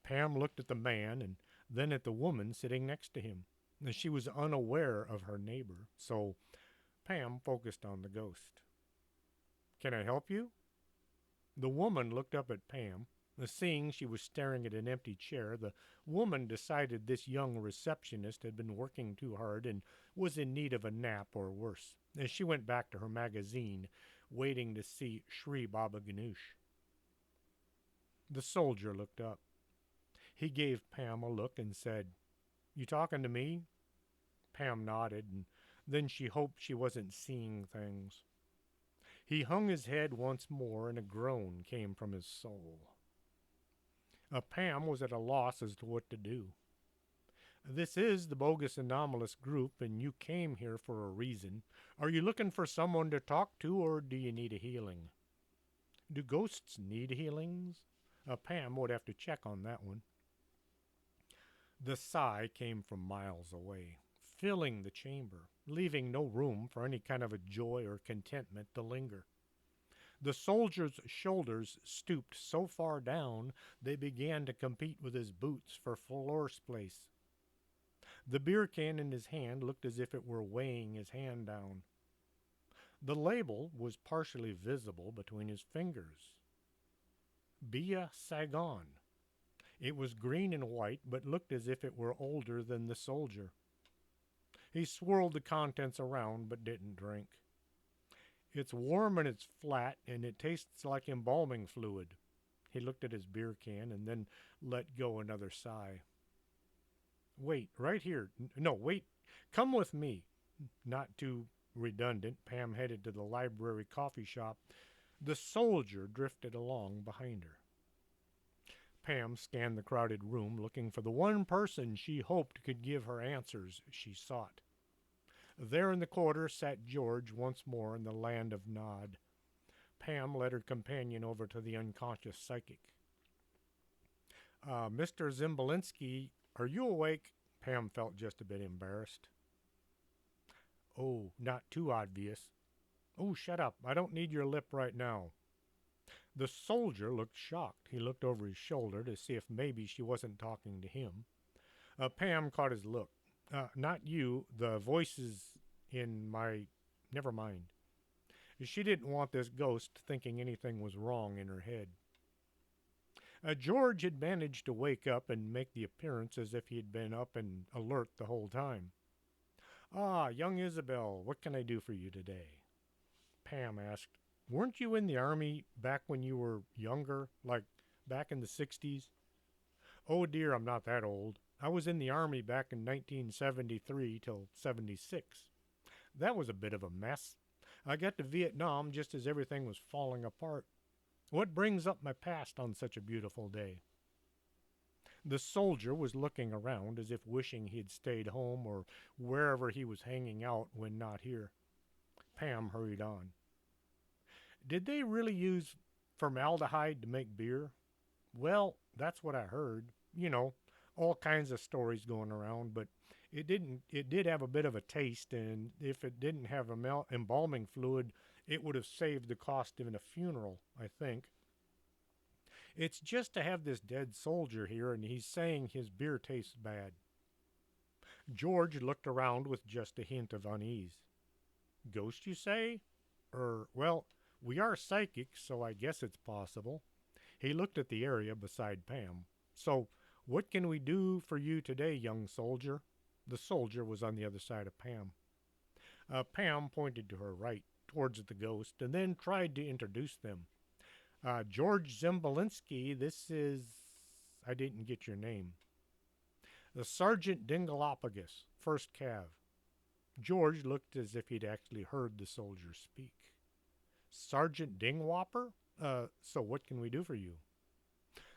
Pam looked at the man and then at the woman sitting next to him. She was unaware of her neighbor, so Pam focused on the ghost. Can I help you? The woman looked up at Pam. Seeing she was staring at an empty chair, the woman decided this young receptionist had been working too hard and was in need of a nap or worse. As she went back to her magazine, waiting to see Shri Baba Ganoush. The soldier looked up. He gave Pam a look and said, "You talking to me?" Pam nodded, and then she hoped she wasn't seeing things. He hung his head once more, and a groan came from his soul. Pam was at a loss as to what to do. "This is the bogus anomalous group, and you came here for a reason. Are you looking for someone to talk to, or do you need a healing?" "Do ghosts need healings?" Pam would have to check on that one. The sigh came from miles away, filling the chamber, leaving no room for any kind of a joy or contentment to linger. The soldier's shoulders stooped so far down they began to compete with his boots for floor space. The beer can in his hand looked as if it were weighing his hand down. The label was partially visible between his fingers. Bia Saigon. It was green and white, but looked as if it were older than the soldier. He swirled the contents around, but didn't drink. "It's warm and it's flat, and it tastes like embalming fluid." He looked at his beer can and then let go another sigh. "Wait, right here. No, wait. Come with me." Not too redundant, Pam headed to the library coffee shop. The soldier drifted along behind her. Pam scanned the crowded room, looking for the one person she hoped could give her answers she sought. There in the corner sat George once more in the land of Nod. Pam led her companion over to the unconscious psychic. "Mr. Zimbalinski, are you awake?" Pam felt just a bit embarrassed. "Oh, not too obvious." "Oh, shut up. I don't need your lip right now." The soldier looked shocked. He looked over his shoulder to see if maybe she wasn't talking to him. Pam caught his look. "Not you. The voices in my... Never mind." She didn't want this ghost thinking anything was wrong in her head. George had managed to wake up and make the appearance as if he had been up and alert the whole time. "Ah, young Isabel, what can I do for you today?" Pam asked. "Weren't you in the army back when you were younger, like back in the 60s? "Oh dear, I'm not that old. I was in the army back in 1973 till 76. That was a bit of a mess. I got to Vietnam just as everything was falling apart. What brings up my past on such a beautiful day?" The soldier was looking around as if wishing he had stayed home or wherever he was hanging out when not here. Pam hurried on. "Did they really use formaldehyde to make beer?" "Well, that's what I heard. You know, all kinds of stories going around, but it did have a bit of a taste, and if it didn't have embalming fluid, it would have saved the cost of a funeral, I think. It's just to have this dead soldier here, and he's saying his beer tastes bad." George looked around with just a hint of unease. "Ghost, you say? Well, we are psychics, so I guess it's possible." He looked at the area beside Pam. "So, what can we do for you today, young soldier?" The soldier was on the other side of Pam. Pam pointed to her right, towards the ghost, and then tried to introduce them. "George Zimbalinski, this is... I didn't get your name." "The Sergeant Dingalopagus, 1st Cav." George looked as if he'd actually heard the soldier speak. "Sergeant Dingwhopper? So what can we do for you?"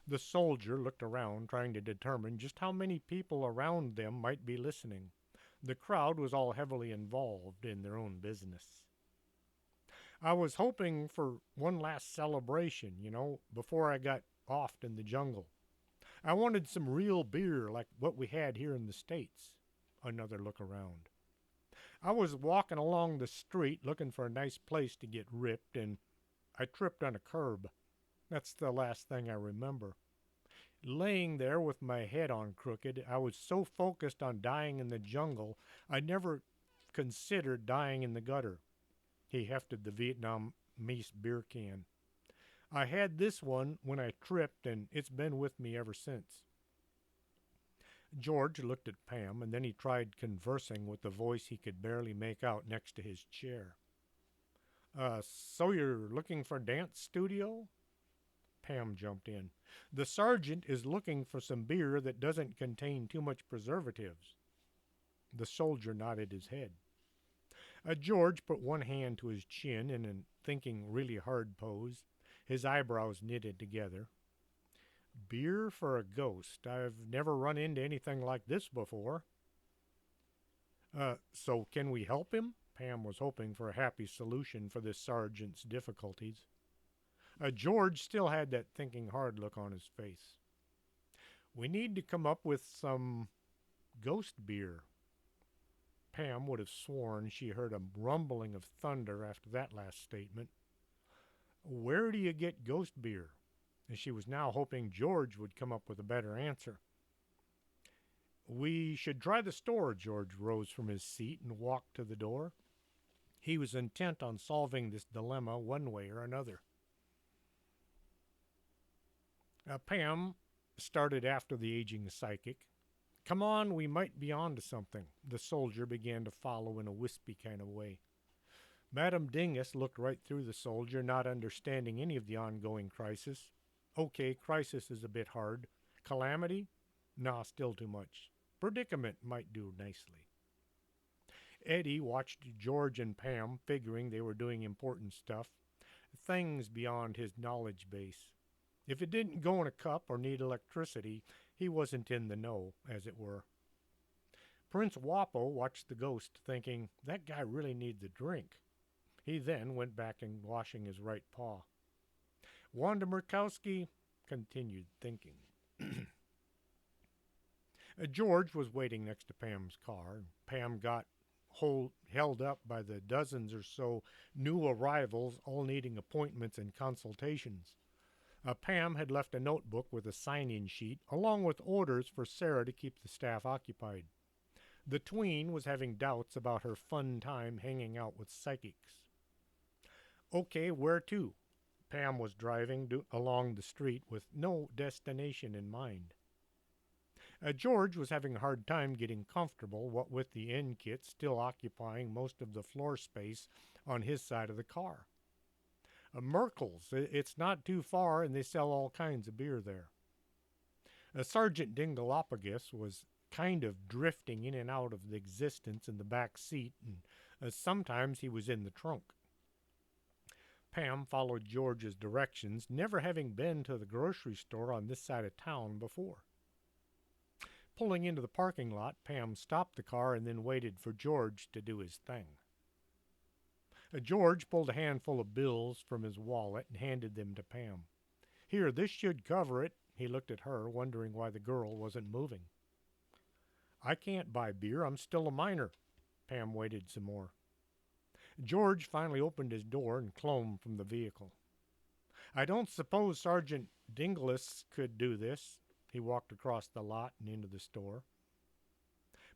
The soldier looked around, trying to determine just how many people around them might be listening. The crowd was all heavily involved in their own business. "I was hoping for one last celebration, before I got offed in the jungle. I wanted some real beer like what we had here in the States." Another look around. "I was walking along the street looking for a nice place to get ripped, and I tripped on a curb. That's the last thing I remember. Laying there with my head on crooked, I was so focused on dying in the jungle, I never considered dying in the gutter." He hefted the Vietnamese beer can. I had this one when I tripped, and it's been with me ever since. George looked at Pam, and then he tried conversing with the voice he could barely make out next to his chair. So you're looking for dance studio? Pam jumped in. The sergeant is looking for some beer that doesn't contain too much preservatives. The soldier nodded his head. George put one hand to his chin in a thinking really hard pose, his eyebrows knitted together. Beer for a ghost. I've never run into anything like this before. So can we help him? Pam was hoping for a happy solution for this sergeant's difficulties. George still had that thinking hard look on his face. We need to come up with some ghost beer. Pam would have sworn she heard a rumbling of thunder after that last statement. Where do you get ghost beer? And she was now hoping George would come up with a better answer. We should try the store. George rose from his seat and walked to the door. He was intent on solving this dilemma one way or another. Pam started after the aging psychic. Come on, we might be on to something. The soldier began to follow in a wispy kind of way. Madame Dingus looked right through the soldier, not understanding any of the ongoing crisis. Okay, crisis is a bit hard. Calamity? Nah, still too much. Predicament might do nicely. Eddie watched George and Pam, figuring they were doing important stuff, things beyond his knowledge base. If it didn't go in a cup or need electricity, he wasn't in the know, as it were. Prince Wapo watched the ghost, thinking, that guy really needs a drink. He then went back and washing his right paw. Wanda Murkowski continued thinking. George was waiting next to Pam's car. Pam got held up by the dozens or so new arrivals, all needing appointments and consultations. Pam had left a notebook with a sign-in sheet, along with orders for Sara to keep the staff occupied. The tween was having doubts about her fun time hanging out with psychics. Okay, where to? Pam was driving along the street with no destination in mind. George was having a hard time getting comfortable, what with the inn kit still occupying most of the floor space on his side of the car. Merkel's, it's not too far, and they sell all kinds of beer there. Sergeant Dingleopagus was kind of drifting in and out of existence in the back seat, and sometimes he was in the trunk. Pam followed George's directions, never having been to the grocery store on this side of town before. Pulling into the parking lot, Pam stopped the car and then waited for George to do his thing. George pulled a handful of bills from his wallet and handed them to Pam. Here, this should cover it. He looked at her, wondering why the girl wasn't moving. I can't buy beer. I'm still a minor. Pam waited some more. George finally opened his door and clomb from the vehicle. I don't suppose Sergeant Dinglis could do this. He walked across the lot and into the store.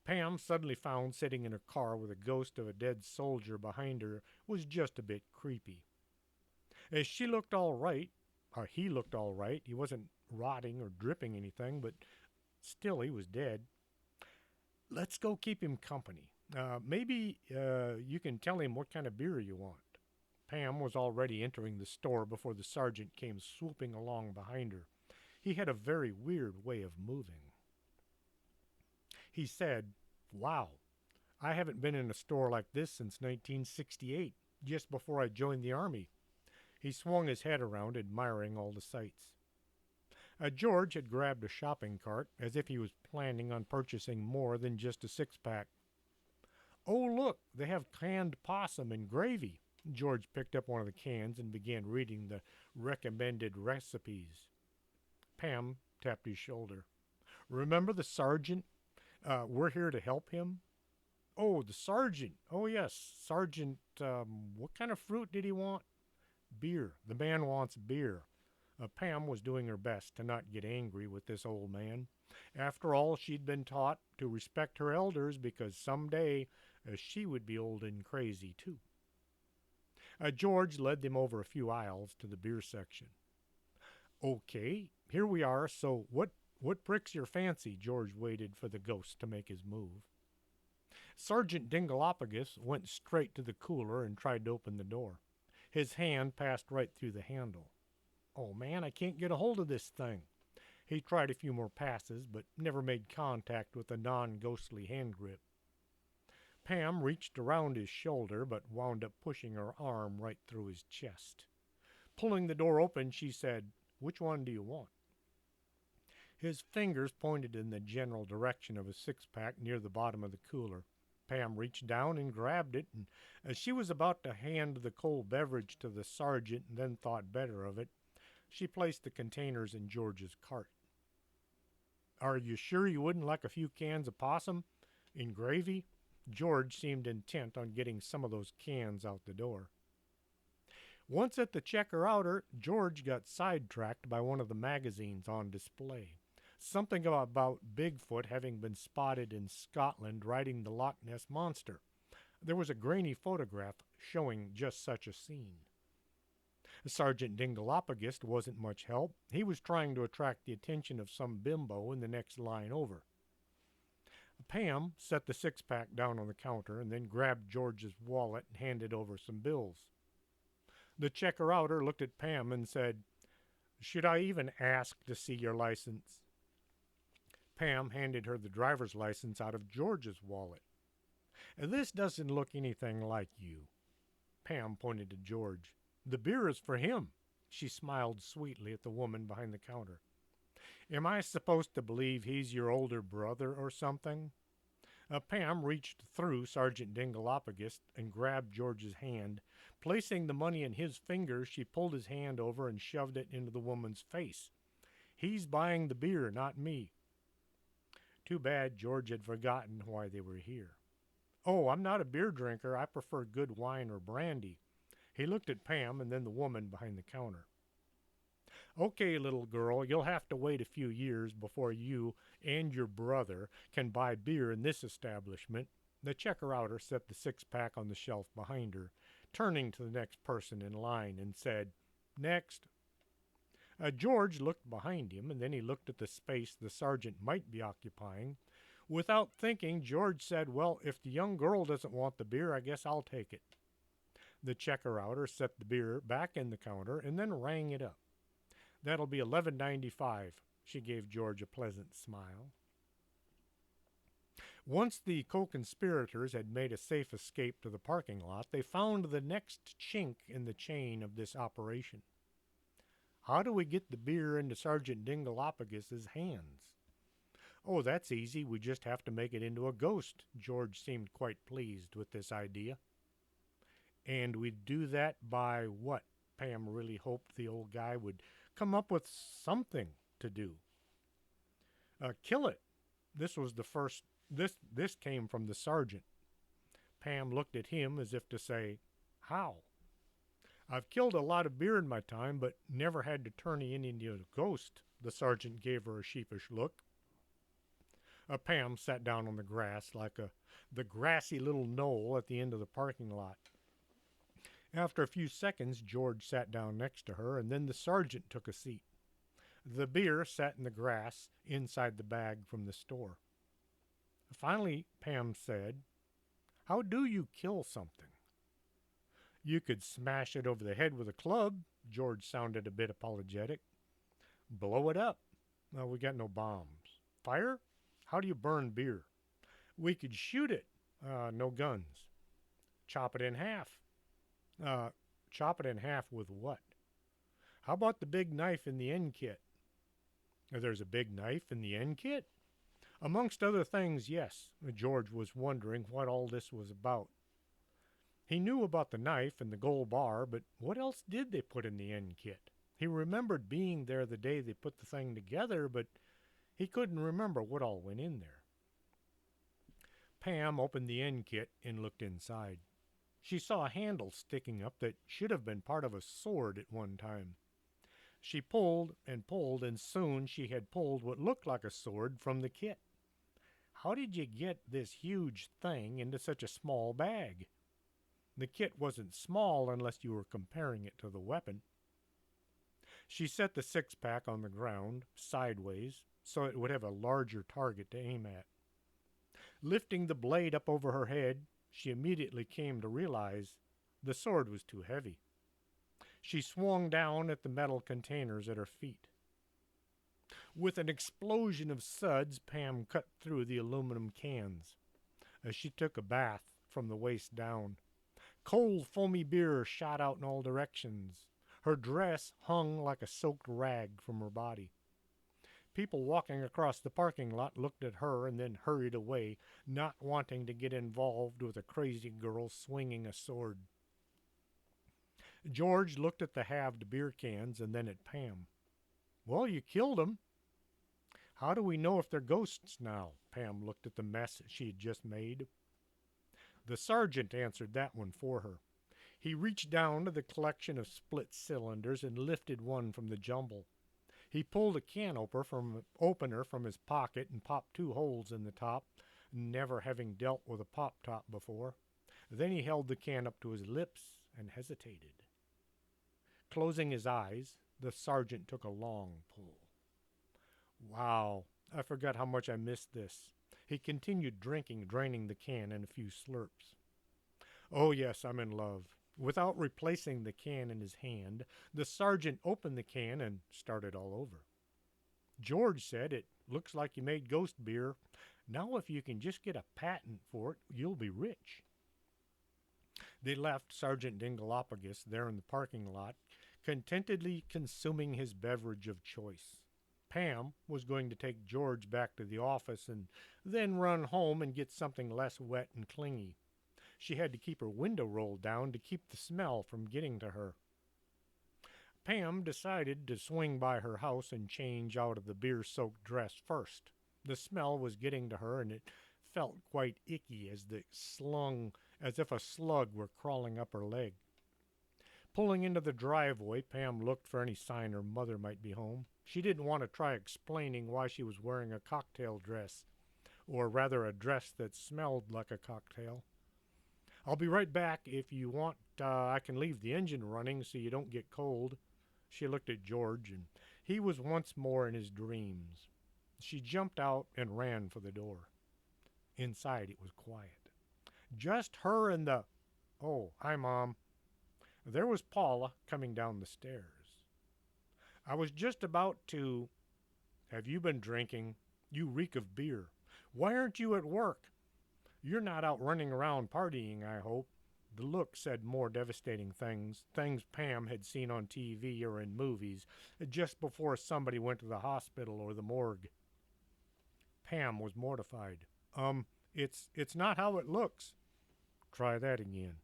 Pam suddenly found sitting in her car with a ghost of a dead soldier behind her was just a bit creepy. As she looked all right, or he looked all right, he wasn't rotting or dripping anything, but still he was dead. Let's go keep him company. Maybe you can tell him what kind of beer you want. Pam was already entering the store before the sergeant came swooping along behind her. He had a very weird way of moving. He said, Wow, I haven't been in a store like this since 1968, just before I joined the Army. He swung his head around, admiring all the sights. George had grabbed a shopping cart, as if he was planning on purchasing more than just a six-pack. Oh, look, they have canned possum and gravy. George picked up one of the cans and began reading the recommended recipes. Pam tapped his shoulder. Remember the sergeant? We're here to help him. Oh, the sergeant. Oh, yes, Sergeant. What kind of fruit did he want? Beer. The man wants beer. Pam was doing her best to not get angry with this old man. After all, she'd been taught to respect her elders because someday she would be old and crazy, too. George led them over a few aisles to the beer section. Okay, here we are. So what pricks your fancy? George waited for the ghost to make his move. Sergeant Dingleopagus went straight to the cooler and tried to open the door. His hand passed right through the handle. Oh man, I can't get a hold of this thing. He tried a few more passes, but never made contact with the non ghostly hand grip. Pam reached around his shoulder, but wound up pushing her arm right through his chest. Pulling the door open, she said, "Which one do you want?" His fingers pointed in the general direction of a six-pack near the bottom of the cooler. Pam reached down and grabbed it, and as she was about to hand the cold beverage to the sergeant and then thought better of it, she placed the containers in George's cart. "Are you sure you wouldn't like a few cans of possum in gravy?" George seemed intent on getting some of those cans out the door. Once at the checker outer, George got sidetracked by one of the magazines on display. Something about Bigfoot having been spotted in Scotland riding the Loch Ness Monster. There was a grainy photograph showing just such a scene. Sergeant Dingleopagus wasn't much help. He was trying to attract the attention of some bimbo in the next line over. Pam set the six-pack down on the counter and then grabbed George's wallet and handed over some bills. The checker outer looked at Pam and said, "Should I even ask to see your license?" Pam handed her the driver's license out of George's wallet. "This doesn't look anything like you." Pam pointed to George. "The beer is for him." She smiled sweetly at the woman behind the counter. "Am I supposed to believe he's your older brother or something?" Pam reached through Sergeant Dingleopagus and grabbed George's hand. Placing the money in his fingers, she pulled his hand over and shoved it into the woman's face. "He's buying the beer, not me." Too bad George had forgotten why they were here. "Oh, I'm not a beer drinker. I prefer good wine or brandy." He looked at Pam and then the woman behind the counter. "Okay, little girl, you'll have to wait a few years before you and your brother can buy beer in this establishment." The checker outer set the six-pack on the shelf behind her, turning to the next person in line and said, "Next." George looked behind him, and then he looked at the space the sergeant might be occupying. Without thinking, George said, "Well, if the young girl doesn't want the beer, I guess I'll take it." The checker outer set the beer back in the counter and then rang it up. "That'll be $11.95. She gave George a pleasant smile. Once the co-conspirators had made a safe escape to the parking lot, they found the next chink in the chain of this operation. How do we get the beer into Sergeant Dingleopagus's hands? "Oh, that's easy. We just have to make it into a ghost." George seemed quite pleased with this idea. "And we'd do that by what?" Pam really hoped the old guy would come up with something to do. "Kill it." This was the first. This came from the sergeant. Pam looked at him as if to say, "How?" "I've killed a lot of beer in my time, but never had to turn it into a ghost." The sergeant gave her a sheepish look. Pam sat down on the grass like the grassy little knoll at the end of the parking lot. After a few seconds, George sat down next to her, and then the sergeant took a seat. The beer sat in the grass inside the bag from the store. Finally, Pam said, "How do you kill something?" "You could smash it over the head with a club." George sounded a bit apologetic. "Blow it up." "We got no bombs." "Fire?" "How do you burn beer?" "We could shoot it." No guns." "Chop it in half." Chop it in half with what?" "How about the big knife in the end kit?" "There's a big knife in the end kit?" "Amongst other things, yes." George was wondering what all this was about. He knew about the knife and the gold bar, but what else did they put in the end kit? He remembered being there the day they put the thing together, but he couldn't remember what all went in there. Pam opened the end kit and looked inside. She saw a handle sticking up that should have been part of a sword at one time. She pulled and pulled, and soon she had pulled what looked like a sword from the kit. How did you get this huge thing into such a small bag? The kit wasn't small unless you were comparing it to the weapon. She set the six-pack on the ground, sideways, so it would have a larger target to aim at. Lifting the blade up over her head, she immediately came to realize the sword was too heavy. She swung down at the metal containers at her feet. With an explosion of suds, Pam cut through the aluminum cans. As she took a bath from the waist down, cold, foamy beer shot out in all directions. Her dress hung like a soaked rag from her body. People walking across the parking lot looked at her and then hurried away, not wanting to get involved with a crazy girl swinging a sword. George looked at the halved beer cans and then at Pam. Well, you killed them. How do we know if they're ghosts now? Pam looked at the mess she had just made. The sergeant answered that one for her. He reached down to the collection of split cylinders and lifted one from the jumble. He pulled a can opener from his pocket and popped two holes in the top, never having dealt with a pop top before. Then he held the can up to his lips and hesitated. Closing his eyes, the sergeant took a long pull. Wow, I forgot how much I missed this. He continued drinking, draining the can in a few slurps. Oh, yes, I'm in love. Without replacing the can in his hand, the sergeant opened the can and started all over. George said, it looks like you made ghost beer. Now if you can just get a patent for it, you'll be rich. They left Sergeant Dingleopagus there in the parking lot, contentedly consuming his beverage of choice. Pam was going to take George back to the office and then run home and get something less wet and clingy. She had to keep her window rolled down to keep the smell from getting to her. Pam decided to swing by her house and change out of the beer-soaked dress first. The smell was getting to her, and it felt quite icky as if a slug were crawling up her leg. Pulling into the driveway, Pam looked for any sign her mother might be home. She didn't want to try explaining why she was wearing a cocktail dress, or rather a dress that smelled like a cocktail. I'll be right back. If you want, I can leave the engine running so you don't get cold. She looked at George, and he was once more in his dreams. She jumped out and ran for the door. Inside it was quiet. Just her and the... Oh, hi, Mom. There was Paula coming down the stairs. I was just about to... Have you been drinking? You reek of beer. Why aren't you at work? You're not out running around partying, I hope. The look said more devastating things Pam had seen on TV or in movies, just before somebody went to the hospital or the morgue. Pam was mortified. It's not how it looks. Try that again.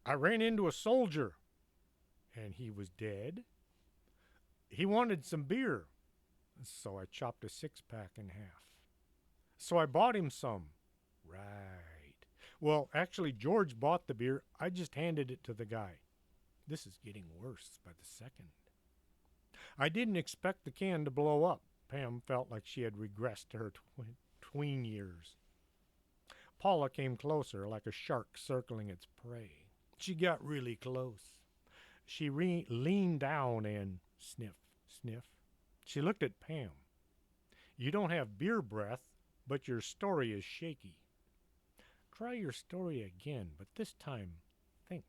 I ran into a soldier. And he was dead? He wanted some beer. So I chopped a six-pack in half. So I bought him some. Right. Well, actually, George bought the beer. I just handed it to the guy. This is getting worse by the second. I didn't expect the can to blow up. Pam felt like she had regressed to her tween years. Paula came closer, like a shark circling its prey. She got really close. She leaned down and sniff, sniff. She looked at Pam. You don't have beer breath, but your story is shaky. Try your story again, but this time think.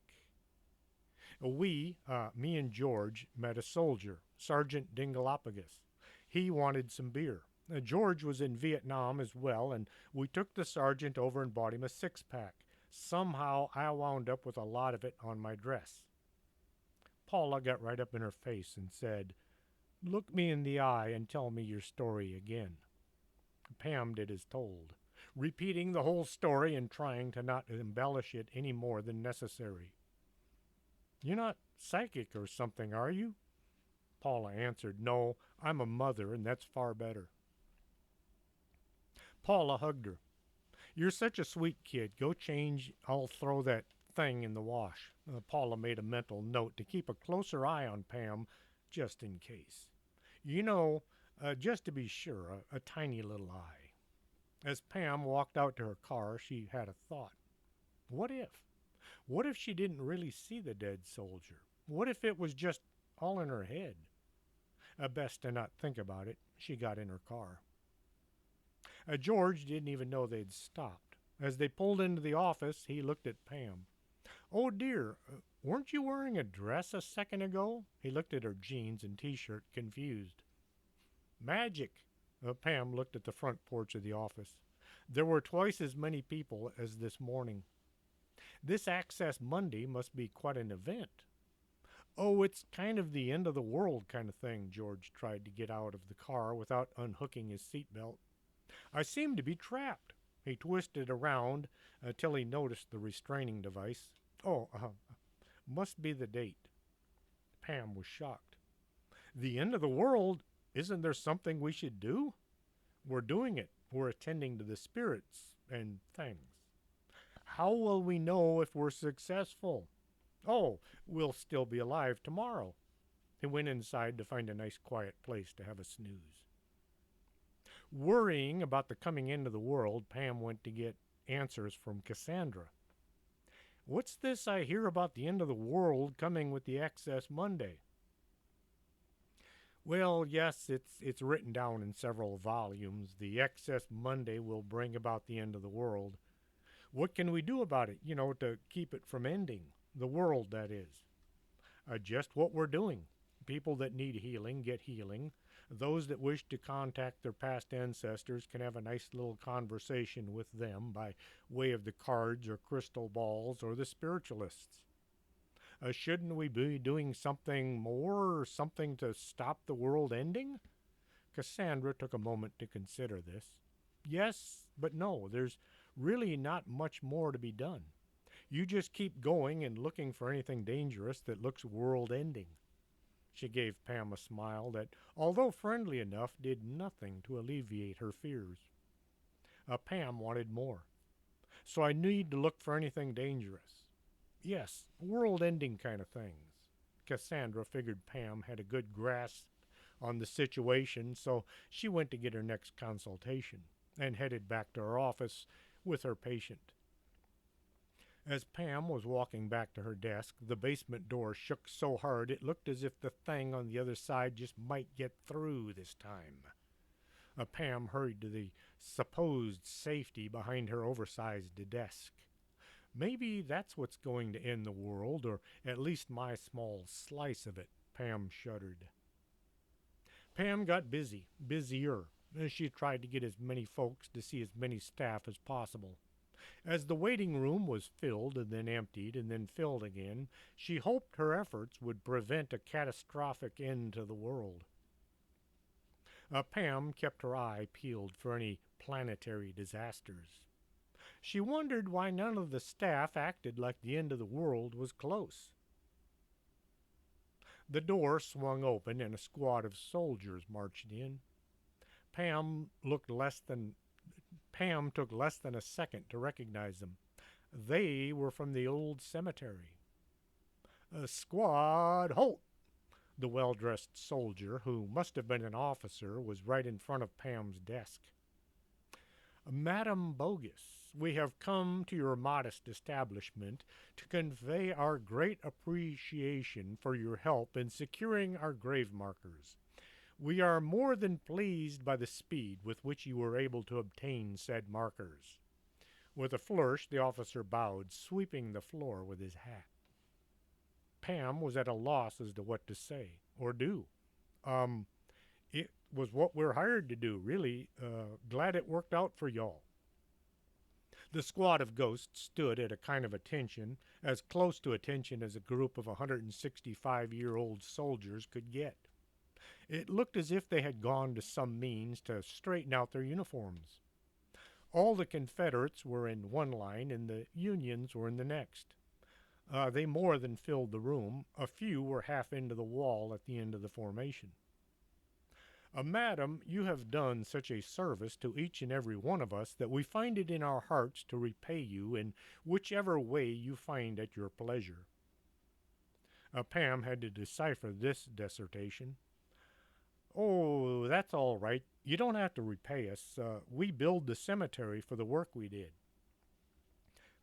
Me and George, met a soldier, Sergeant Dingleopagus. He wanted some beer. George was in Vietnam as well, and we took the sergeant over and bought him a six-pack. Somehow I wound up with a lot of it on my dress. Paula got right up in her face and said, Look me in the eye and tell me your story again. Pam did as told, repeating the whole story and trying to not embellish it any more than necessary. You're not psychic or something, are you? Paula answered, No, I'm a mother, and that's far better. Paula hugged her. You're such a sweet kid. Go change. I'll throw that thing in the wash. Paula made a mental note to keep a closer eye on Pam, just in case. You know, just to be sure, a tiny little eye. As Pam walked out to her car, she had a thought. What if? What if she didn't really see the dead soldier? What if it was just all in her head. Best to not think about it. She got in her car. George didn't even know they'd stopped. As they pulled into the office, he looked at Pam. Oh dear, weren't you wearing a dress a second ago? He looked at her jeans and t-shirt, confused. Magic. Pam looked at the front porch of the office. There were twice as many people as this morning. This Access Monday must be quite an event. Oh, it's kind of the end of the world kind of thing. George tried to get out of the car without unhooking his seatbelt. I seem to be trapped. He twisted around until he noticed the restraining device. Oh, must be the date. Pam was shocked. The end of the world? Isn't there something we should do? We're doing it. We're attending to the spirits and things. How will we know if we're successful? Oh, we'll still be alive tomorrow. He went inside to find a nice quiet place to have a snooze. Worrying about the coming end of the world, Pam went to get answers from Cassandra. What's this I hear about the end of the world coming with the Access Monday? Well, yes, it's written down in several volumes. The Excess Monday will bring about the end of the world. What can we do about it, to keep it from ending? The world, that is. Just what we're doing. People that need healing get healing. Those that wish to contact their past ancestors can have a nice little conversation with them by way of the cards or crystal balls or the spiritualists. Shouldn't we be doing something more or something to stop the world ending? Cassandra took a moment to consider this. Yes, but no, there's really not much more to be done. You just keep going and looking for anything dangerous that looks world ending. She gave Pam a smile that, although friendly enough, did nothing to alleviate her fears. Pam wanted more. So I need to look for anything dangerous. Yes, world-ending kind of things. Cassandra figured Pam had a good grasp on the situation, so she went to get her next consultation and headed back to her office with her patient. As Pam was walking back to her desk, the basement door shook so hard it looked as if the thing on the other side just might get through this time. Pam hurried to the supposed safety behind her oversized desk. Maybe that's what's going to end the world, or at least my small slice of it, Pam shuddered. Pam got busier. She tried to get as many folks to see as many staff as possible. As the waiting room was filled and then emptied and then filled again, she hoped her efforts would prevent a catastrophic end to the world. Pam kept her eye peeled for any planetary disasters. She wondered why none of the staff acted like the end of the world was close. The door swung open and a squad of soldiers marched in. Pam took less than a second to recognize them. They were from the old cemetery. Squad, halt! The well-dressed soldier, who must have been an officer, was right in front of Pam's desk. Madam Bogus, we have come to your modest establishment to convey our great appreciation for your help in securing our grave markers. We are more than pleased by the speed with which you were able to obtain said markers. With a flourish, the officer bowed, sweeping the floor with his hat. Pam was at a loss as to what to say or do. It was what we're hired to do, really. Glad it worked out for y'all. The squad of ghosts stood at a kind of attention, as close to attention as a group of 165-year-old soldiers could get. It looked as if they had gone to some means to straighten out their uniforms. All the Confederates were in one line and the Unions were in the next. They more than filled the room. A few were half into the wall at the end of the formation. Madam, you have done such a service to each and every one of us that we find it in our hearts to repay you in whichever way you find at your pleasure. Pam had to decipher this dissertation. Oh, that's all right. You don't have to repay us. We billed the cemetery for the work we did.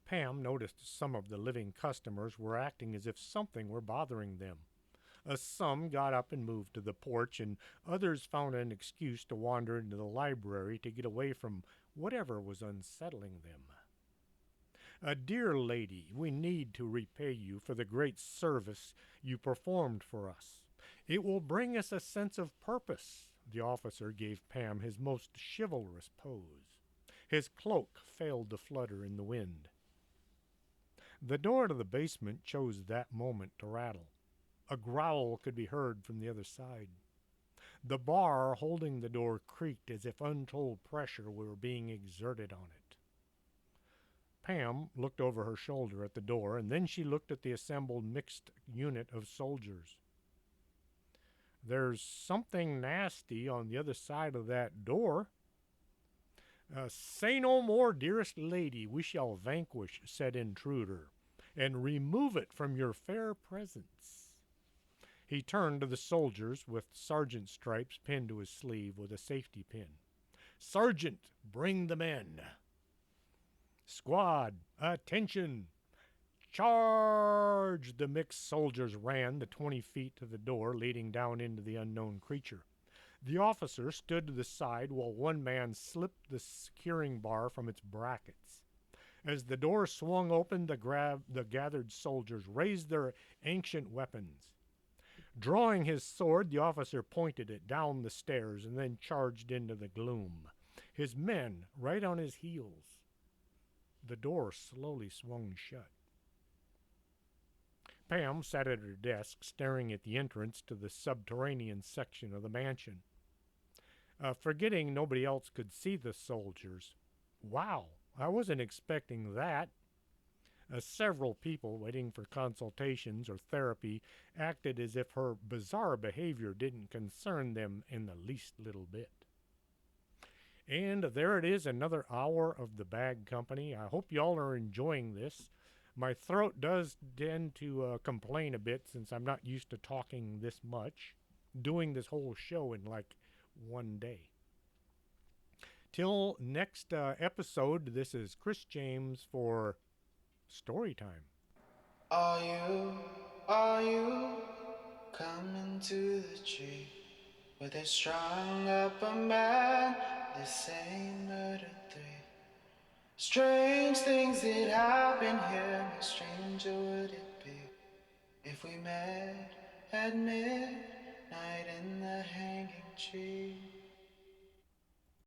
Pam noticed some of the living customers were acting as if something were bothering them. Some got up and moved to the porch, and others found an excuse to wander into the library to get away from whatever was unsettling them. Dear lady, we need to repay you for the great service you performed for us. It will bring us a sense of purpose. The officer gave Pam his most chivalrous pose. His cloak failed to flutter in the wind. The door to the basement chose that moment to rattle. A growl could be heard from the other side. The bar holding the door creaked as if untold pressure were being exerted on it. Pam looked over her shoulder at the door, and then she looked at the assembled mixed unit of soldiers. There's something nasty on the other side of that door. Say no more, dearest lady, we shall vanquish said intruder, and remove it from your fair presence. He turned to the soldiers with sergeant stripes pinned to his sleeve with a safety pin. Sergeant, bring the men. Squad, attention! Charge! The mixed soldiers ran the 20 feet to the door leading down into the unknown creature. The officer stood to the side while one man slipped the securing bar from its brackets. As the door swung open, the gathered soldiers raised their ancient weapons. Drawing his sword, the officer pointed it down the stairs and then charged into the gloom, his men right on his heels. The door slowly swung shut. Pam sat at her desk, staring at the entrance to the subterranean section of the mansion. Forgetting nobody else could see the soldiers. Wow, I wasn't expecting that. Several people waiting for consultations or therapy acted as if her bizarre behavior didn't concern them in the least little bit. And there it is, another hour of the Bag Company. I hope y'all are enjoying this. My throat does tend to complain a bit since I'm not used to talking this much, doing this whole show in like one day. Till next episode, this is Chris James for Story Time. Are you coming to the tree where they strung up a man? They say murder three. Strange things that happen here, no stranger would it be if we met at midnight in the hanging tree.